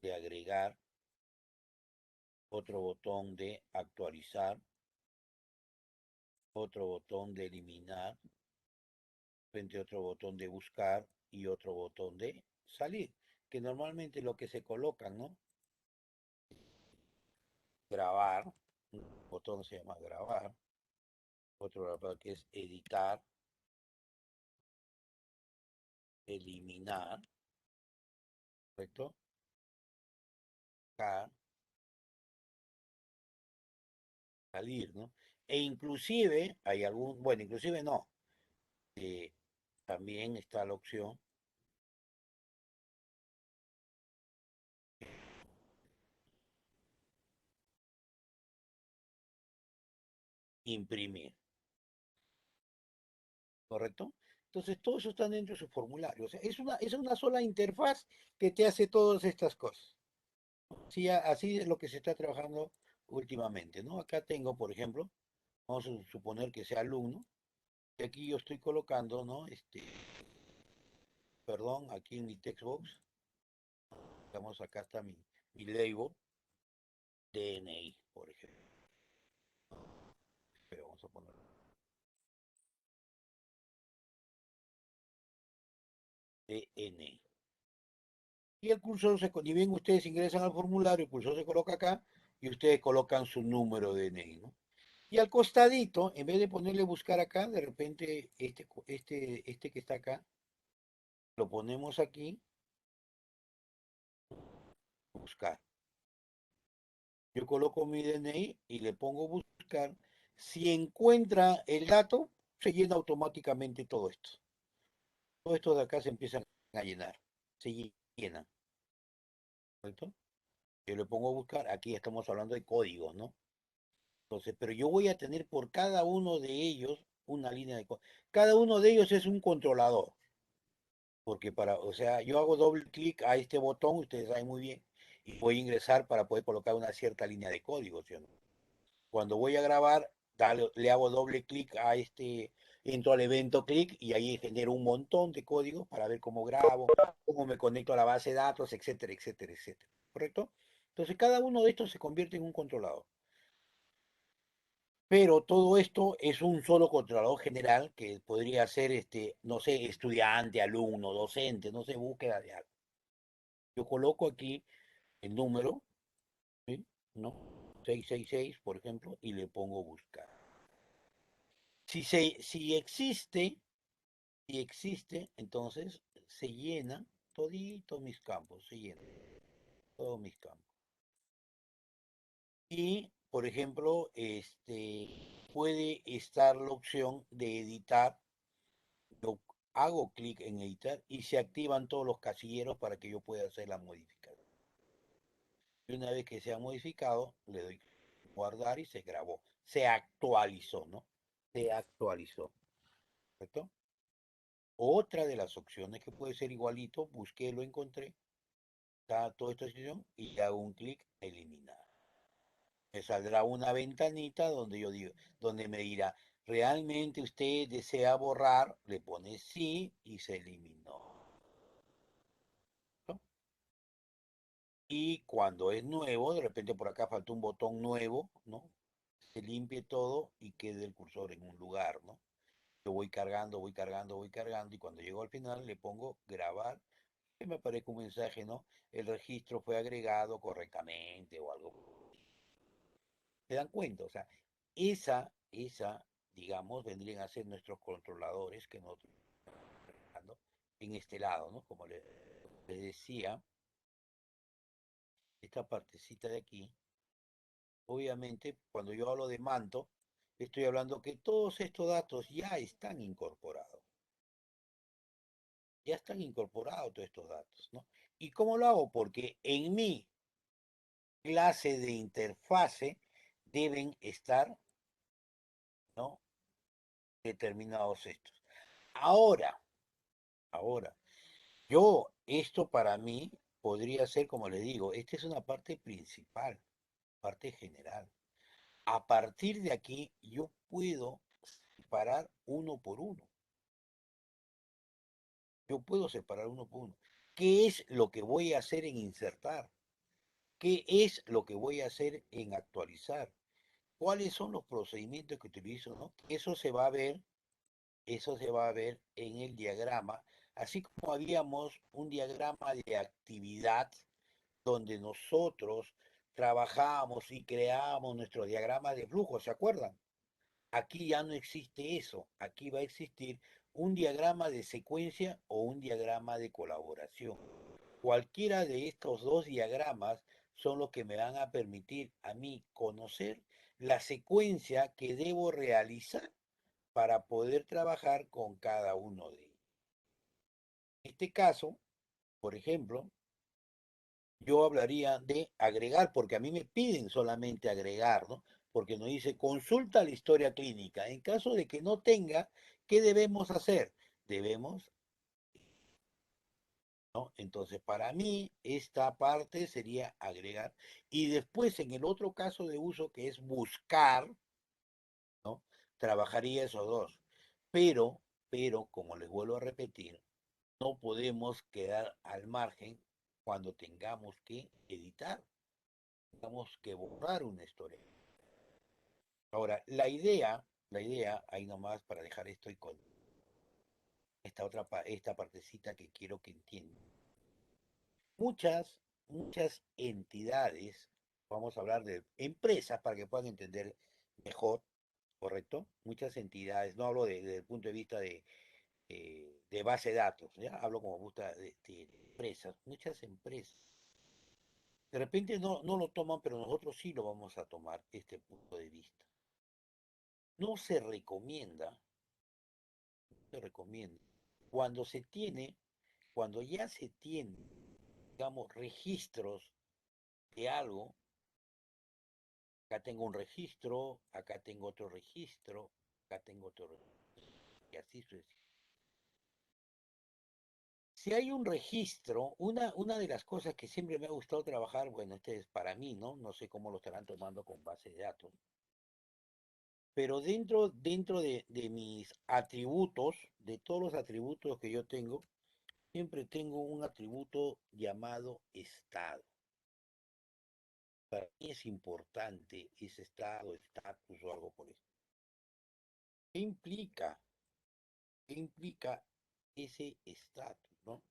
de agregar, otro botón de actualizar, otro botón de eliminar, frente a otro botón de buscar y otro botón de salir, que normalmente lo que se colocan, ¿no? Grabar, un botón se llama grabar, otro que es editar, eliminar, ¿correcto? acá, salir, ¿no? E inclusive hay algún, bueno, inclusive no, eh, también está la opción imprimir, ¿correcto? Entonces todo eso está dentro de su formulario. O sea, es una sola interfaz que te hace todas estas cosas. Sí, así es lo que se está trabajando últimamente, ¿no? Acá tengo, por ejemplo, vamos a suponer que sea alumno, y aquí yo estoy colocando, ¿no? Perdón, aquí en mi textbox, digamos, acá está mi label, DNI, por ejemplo. Pero vamos a poner DNI. Y el cursor, ni bien ustedes ingresan al formulario, el cursor se coloca acá y ustedes colocan su número de DNI, ¿no? Y al costadito, en vez de ponerle buscar acá, de repente este que está acá, lo ponemos aquí, buscar. Yo coloco mi DNI y le pongo buscar. Si encuentra el dato, se llena automáticamente todo esto. Todo esto de acá se empiezan a llenar. Se llena, ¿correcto? Yo le pongo buscar. Aquí estamos hablando de códigos, ¿no? Entonces, pero yo voy a tener por cada uno de ellos una línea de código. Cada uno de ellos es un controlador. Porque o sea, yo hago doble clic a este botón, ustedes saben muy bien, y voy a ingresar para poder colocar una cierta línea de código, ¿sí o no? Cuando voy a grabar, le hago doble clic a entro al evento clic y ahí genero un montón de códigos para ver cómo grabo, cómo me conecto a la base de datos, etcétera, etcétera, etcétera. ¿Correcto? Entonces cada uno de estos se convierte en un controlador. Pero todo esto es un solo controlador general que podría ser, no sé, estudiante, alumno, docente, no sé, búsqueda de algo. Yo coloco aquí el número, ¿sí? ¿No? 666, por ejemplo, y le pongo buscar. Si existe, entonces se llena todito mis campos, se llenan todos mis campos. Y, por ejemplo, puede estar la opción de editar. Yo hago clic en editar y se activan todos los casilleros para que yo pueda hacer la modificación. Y una vez que se ha modificado, le doy guardar y se grabó. Se actualizó, ¿no? Se actualizó, ¿correcto? Otra de las opciones que puede ser igualito, busqué, lo encontré, está toda esta sección y hago un clic eliminar. Me saldrá una ventanita donde yo digo, donde me dirá, ¿realmente usted desea borrar? Le pone sí y se eliminó, ¿no? Y cuando es nuevo, de repente por acá falta un botón nuevo, ¿no? Se limpie todo y quede el cursor en un lugar, ¿no? Yo voy cargando, voy cargando, voy cargando y cuando llego al final le pongo grabar, que me aparezca un mensaje, ¿no? El registro fue agregado correctamente o algo. ¿Se dan cuenta? O sea, esa, digamos, vendrían a ser nuestros controladores que nosotros estamos trabajando en este lado, ¿no? Como les decía, esta partecita de aquí, obviamente, cuando yo hablo de manto, estoy hablando que todos estos datos ya están incorporados todos estos datos, ¿no? ¿Y cómo lo hago? Porque en mi clase de interfase deben estar, ¿no? Determinados estos. Ahora, ahora, esto para mí podría ser, como le digo, esta es una parte principal, parte general. A partir de aquí, yo puedo separar uno por uno. Yo puedo separar uno por uno. ¿Qué es lo que voy a hacer en insertar? ¿Qué es lo que voy a hacer en actualizar? ¿Cuáles son los procedimientos que utilizo, no? Eso se va a ver en el diagrama, así como habíamos un diagrama de actividad donde nosotros trabajábamos y creábamos nuestro diagrama de flujo, ¿se acuerdan? Aquí ya no existe eso, aquí va a existir un diagrama de secuencia o un diagrama de colaboración. Cualquiera de estos dos diagramas son los que me van a permitir a mí conocer la secuencia que debo realizar para poder trabajar con cada uno de ellos. En este caso, por ejemplo, yo hablaría de agregar, porque a mí me piden solamente agregar, ¿no? Porque nos dice, consulta la historia clínica. En caso de que no tenga, ¿qué debemos hacer? Debemos, ¿no? Entonces, para mí, esta parte sería agregar. Y después, en el otro caso de uso, que es buscar, ¿no? Trabajaría esos dos. Pero, como les vuelvo a repetir, no podemos quedar al margen cuando tengamos que editar, tengamos que borrar una historia. Ahora, la idea, ahí nomás para dejar esto y con esta partecita que quiero que entiendan. Muchas entidades, vamos a hablar de empresas para que puedan entender mejor, ¿correcto? Muchas entidades, no hablo desde el punto de vista de base de datos, ¿ya? Hablo como gusta de empresas, muchas empresas. De repente no lo toman, pero nosotros sí lo vamos a tomar, este punto de vista. No se recomienda, se recomienda, cuando se tiene, cuando ya se tiene, digamos, registros de algo, acá tengo un registro, acá tengo otro registro, acá tengo otro registro, y así sucesivamente. Si hay un registro, una de las cosas que siempre me ha gustado trabajar, bueno, este es para mí, ¿no? No sé cómo lo estarán tomando con base de datos, pero dentro de mis atributos, de todos los atributos que yo tengo, siempre tengo un atributo llamado estado. Para mí es importante ese estado, estatus o algo por eso. ¿Qué implica? ¿Qué implica ese estatus, no?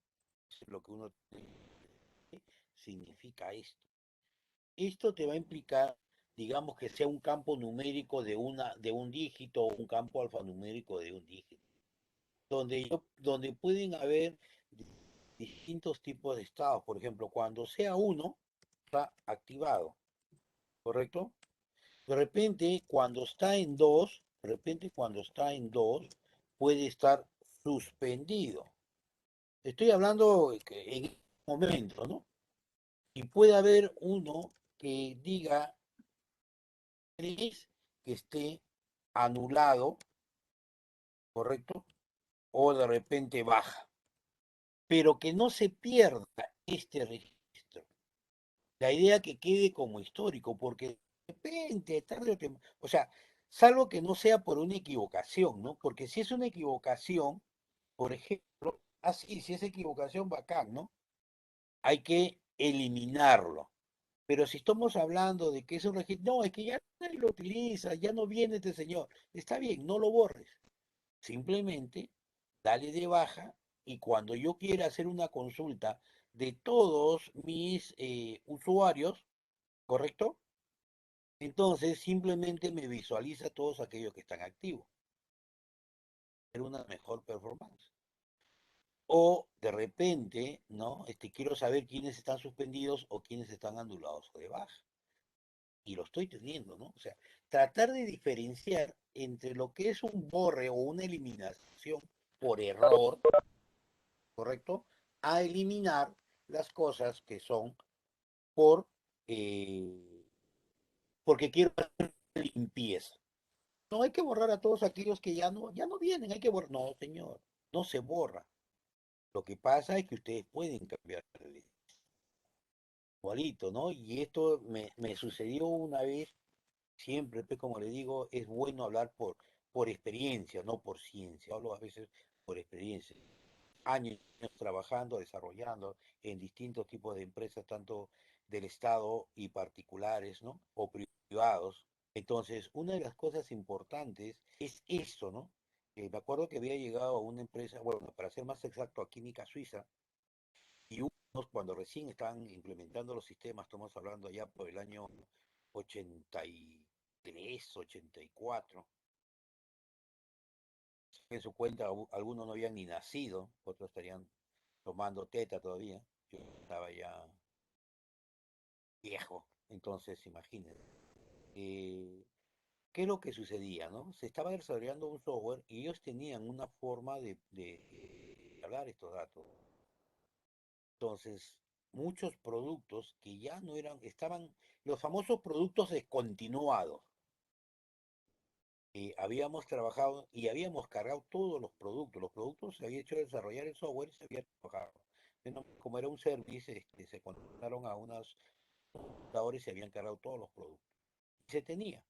Es lo que uno significa esto. Esto te va a implicar, digamos, que sea un campo numérico de un dígito o un campo alfanumérico de un dígito, donde pueden haber distintos tipos de estados. Por ejemplo, cuando sea uno, está activado, ¿correcto? De repente cuando está en 2 puede estar suspendido. Estoy hablando en este momento, ¿no? Y puede haber uno que diga 3 que esté anulado, ¿correcto? O de repente baja, pero que no se pierda este registro. La idea que quede como histórico, porque de repente, tarde o temprano, o sea, salvo que no sea por una equivocación, ¿no? Porque si es una equivocación, por ejemplo, así, si es equivocación, bacán, ¿no? Hay que eliminarlo. Pero si estamos hablando de que es un registro, no, es que ya nadie lo utiliza, ya no viene este señor. Está bien, no lo borres. Simplemente dale de baja y cuando yo quiera hacer una consulta de todos mis usuarios, ¿correcto? Entonces simplemente me visualiza todos aquellos que están activos. Tener una mejor performance. O de repente, ¿no? Quiero saber quiénes están suspendidos o quiénes están anulados o de baja. Y lo estoy teniendo, ¿no? O sea, tratar de diferenciar entre lo que es un borre o una eliminación por error, ¿correcto? A eliminar las cosas que son por eh, porque quiero hacer limpieza. No hay que borrar a todos aquellos que ya no vienen, hay que borrar. No, señor, no se borra. Lo que pasa es que ustedes pueden cambiar igualito, ¿no? Y esto me sucedió una vez, siempre, pues, como le digo, es bueno hablar por experiencia, no por ciencia. Hablo a veces por experiencia. Años trabajando, desarrollando en distintos tipos de empresas, tanto del Estado y particulares, ¿no? O privados. Entonces, una de las cosas importantes es esto, ¿no? Me acuerdo que había llegado a una empresa, bueno, para ser más exacto, a Química Suiza, y unos cuando recién estaban implementando los sistemas, estamos hablando ya por el año 83, 84, en su cuenta algunos no habían ni nacido, otros estarían tomando teta todavía, yo estaba ya viejo. Entonces, imagínense. eh, ¿Qué es lo que sucedía, no? Se estaba desarrollando un software y ellos tenían una forma de hablar estos datos. Entonces, muchos productos que ya no eran, estaban, los famosos productos descontinuados. Habíamos trabajado y habíamos cargado todos los productos se había hecho desarrollar el software y se había trabajado. Como era un service, se contrataron a unos computadores y se habían cargado todos los productos. Y se tenía.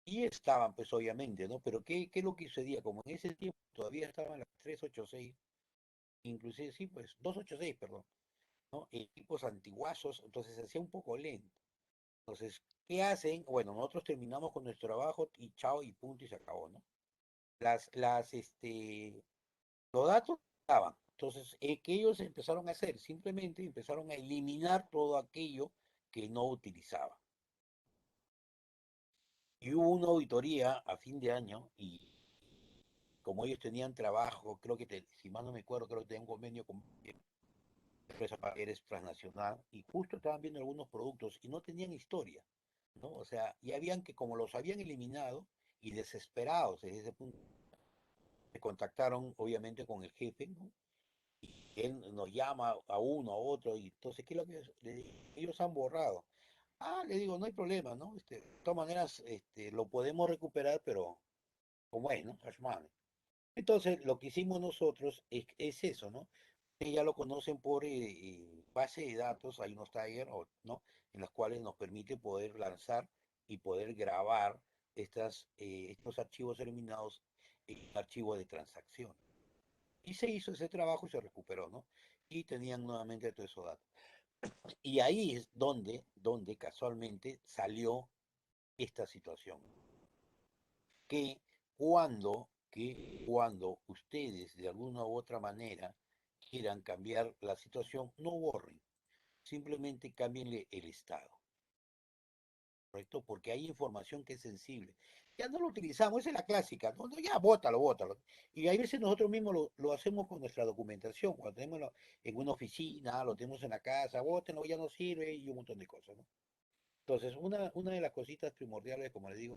Y estaban, pues obviamente, ¿no? Pero ¿qué es lo que sucedía? Como en ese tiempo todavía estaban las 386, inclusive sí, pues 286, perdón, ¿no? Equipos antiguazos, entonces se hacía un poco lento. Entonces, ¿qué hacen? Bueno, nosotros terminamos con nuestro trabajo y chao y punto y se acabó, ¿no? Los datos estaban. Entonces, ¿qué ellos empezaron a hacer? Simplemente empezaron a eliminar todo aquello que no utilizaban. Y hubo una auditoría a fin de año y como ellos tenían trabajo, creo que, si mal no me acuerdo, creo que tenían un convenio con una empresa eres transnacional y justo estaban viendo algunos productos y no tenían historia, ¿no? O sea, y habían que, como los habían eliminado y desesperados desde ese punto, se contactaron obviamente con el jefe, ¿no? Y él nos llama a uno, a otro, y entonces, ¿qué es lo que ellos han borrado? Ah, le digo, no hay problema, ¿no? De todas maneras, lo podemos recuperar, pero como es, ¿no? Ashman. Entonces, lo que hicimos nosotros es eso, ¿no? Ya lo conocen por base de datos, hay unos taggers, ¿no? En los cuales nos permite poder lanzar y poder grabar estos archivos eliminados en archivos de transacción. Y se hizo ese trabajo y se recuperó, ¿no? Y tenían nuevamente todos esos datos. Y ahí es donde casualmente salió esta situación. Que cuando ustedes de alguna u otra manera quieran cambiar la situación, no borren, simplemente cámbienle el estado, ¿correcto? Porque hay información que es sensible. Ya no lo utilizamos, esa es la clásica, ¿no? No, ya bótalo, bótalo. Y hay veces nosotros mismos lo hacemos con nuestra documentación, cuando tenemos en una oficina, lo tenemos en la casa, bótenlo, ya no sirve y un montón de cosas, ¿no? Entonces, una de las cositas primordiales, como les digo,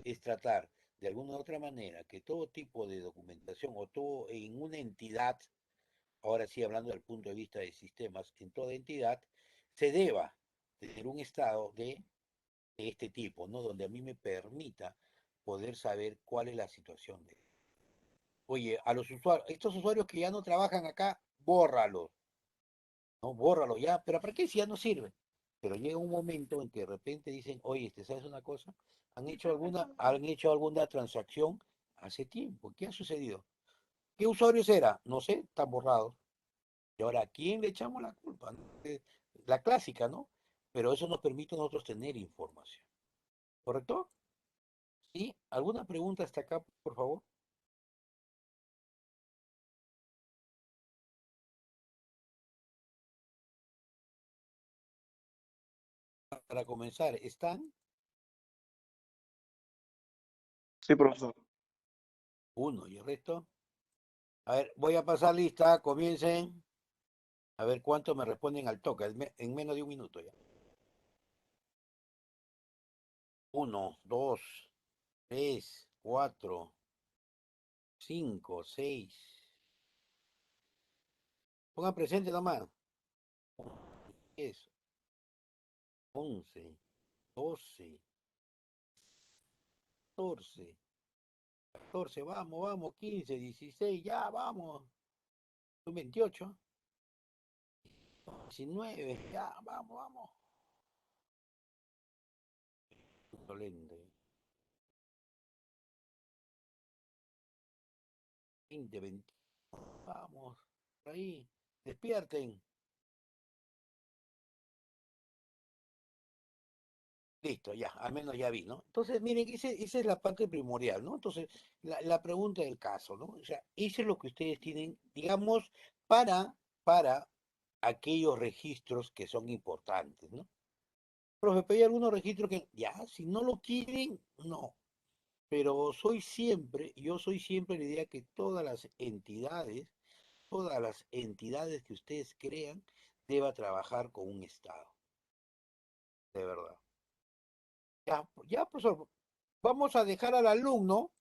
es tratar de alguna u otra manera que todo tipo de documentación o todo en una entidad, ahora sí hablando del punto de vista de sistemas, en toda entidad se deba tener un estado de este tipo, ¿no? Donde a mí me permita poder saber cuál es la situación de. Oye, a los usuarios, estos usuarios que ya no trabajan acá, bórralos, ¿no? Bórralos ya, pero ¿para qué si ya no sirve? Pero llega un momento en que de repente dicen, oye, ¿sabes una cosa? Han hecho alguna transacción hace tiempo. ¿Qué ha sucedido? ¿Qué usuarios era? No sé, están borrados. Y ahora, ¿a quién le echamos la culpa? ¿No? La clásica, ¿no? Pero eso nos permite a nosotros tener información. ¿Correcto? ¿Sí? ¿Alguna pregunta hasta acá, por favor? Para comenzar, ¿están? Sí, profesor. Uno, ¿y el resto? A ver, voy a pasar lista, comiencen. A ver cuánto me responden al toque, en menos de un minuto ya. Uno, dos, tres, cuatro, cinco, seis. Pongan presente nomás. 10, 11, 12, 14, 14, vamos, vamos, 15, 16, ya, vamos. 28, 19, ya, vamos, vamos. Lento. 20, 20, vamos, por ahí. Despierten. Listo, ya, al menos ya vi, ¿no? Entonces, miren, esa es la parte primordial, ¿no? Entonces, la pregunta del caso, ¿no? O sea, eso es lo que ustedes tienen, digamos, para aquellos registros que son importantes, ¿no? Profe, pero hay algunos registros que, ya, si no lo quieren, no. Pero yo soy siempre la idea que todas las entidades que ustedes crean, deba trabajar con un Estado. de verdad. Ya, ya, profesor, vamos a dejar al alumno,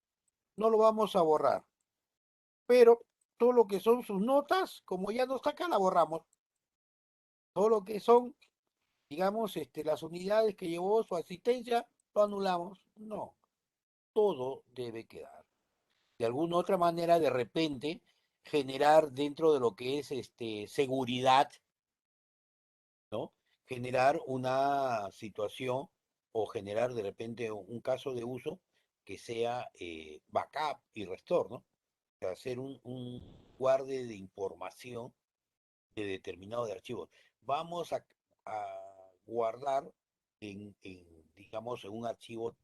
no lo vamos a borrar, pero todo lo que son sus notas, como ya no está acá, la borramos. Todo lo que son, digamos, las unidades que llevó su asistencia, lo anulamos. No, todo debe quedar. De alguna otra manera, de repente, generar dentro de lo que es seguridad, ¿no? Generar una situación o generar de repente un caso de uso que sea backup y restore, ¿no? O sea, hacer un guarde de información de determinado de archivos. Vamos a guardar digamos, en un archivo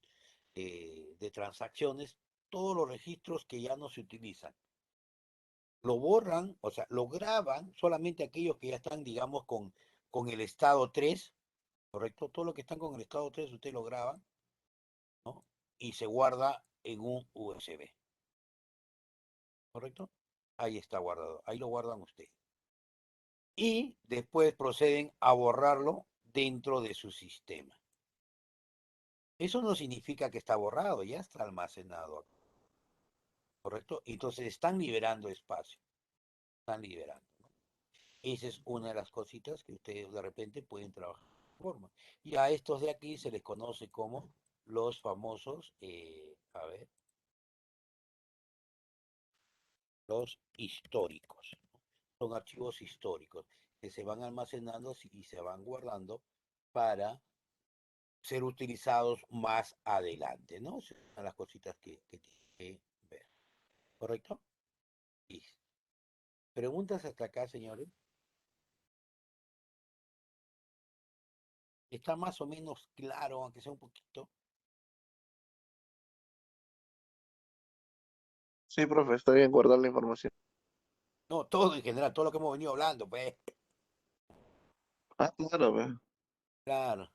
de transacciones todos los registros que ya no se utilizan. Lo borran, o sea, lo graban solamente aquellos que ya están, digamos, con el estado 3, ¿correcto? Todo lo que están con el estado 3 usted lo graba, ¿no? Y se guarda en un USB, ¿correcto? Ahí está guardado, ahí lo guardan ustedes. Y después proceden a borrarlo dentro de su sistema. Eso no significa que está borrado, ya está almacenado, ¿correcto? Entonces están liberando espacio, están liberando, ¿no? Esa es una de las cositas que ustedes de repente pueden trabajar de forma. Y a estos de aquí se les conoce como los famosos, a ver, los históricos, ¿no? Son archivos históricos que se van almacenando y se van guardando para ser utilizados más adelante, ¿no? Son las cositas que tienen que ver. ¿Correcto? Listo. ¿Preguntas hasta acá, señores? ¿Está más o menos claro, aunque sea un poquito? Sí, profe, está bien guardar la información. No, todo en general, todo lo que hemos venido hablando, pues. Ah, claro, ve. Claro.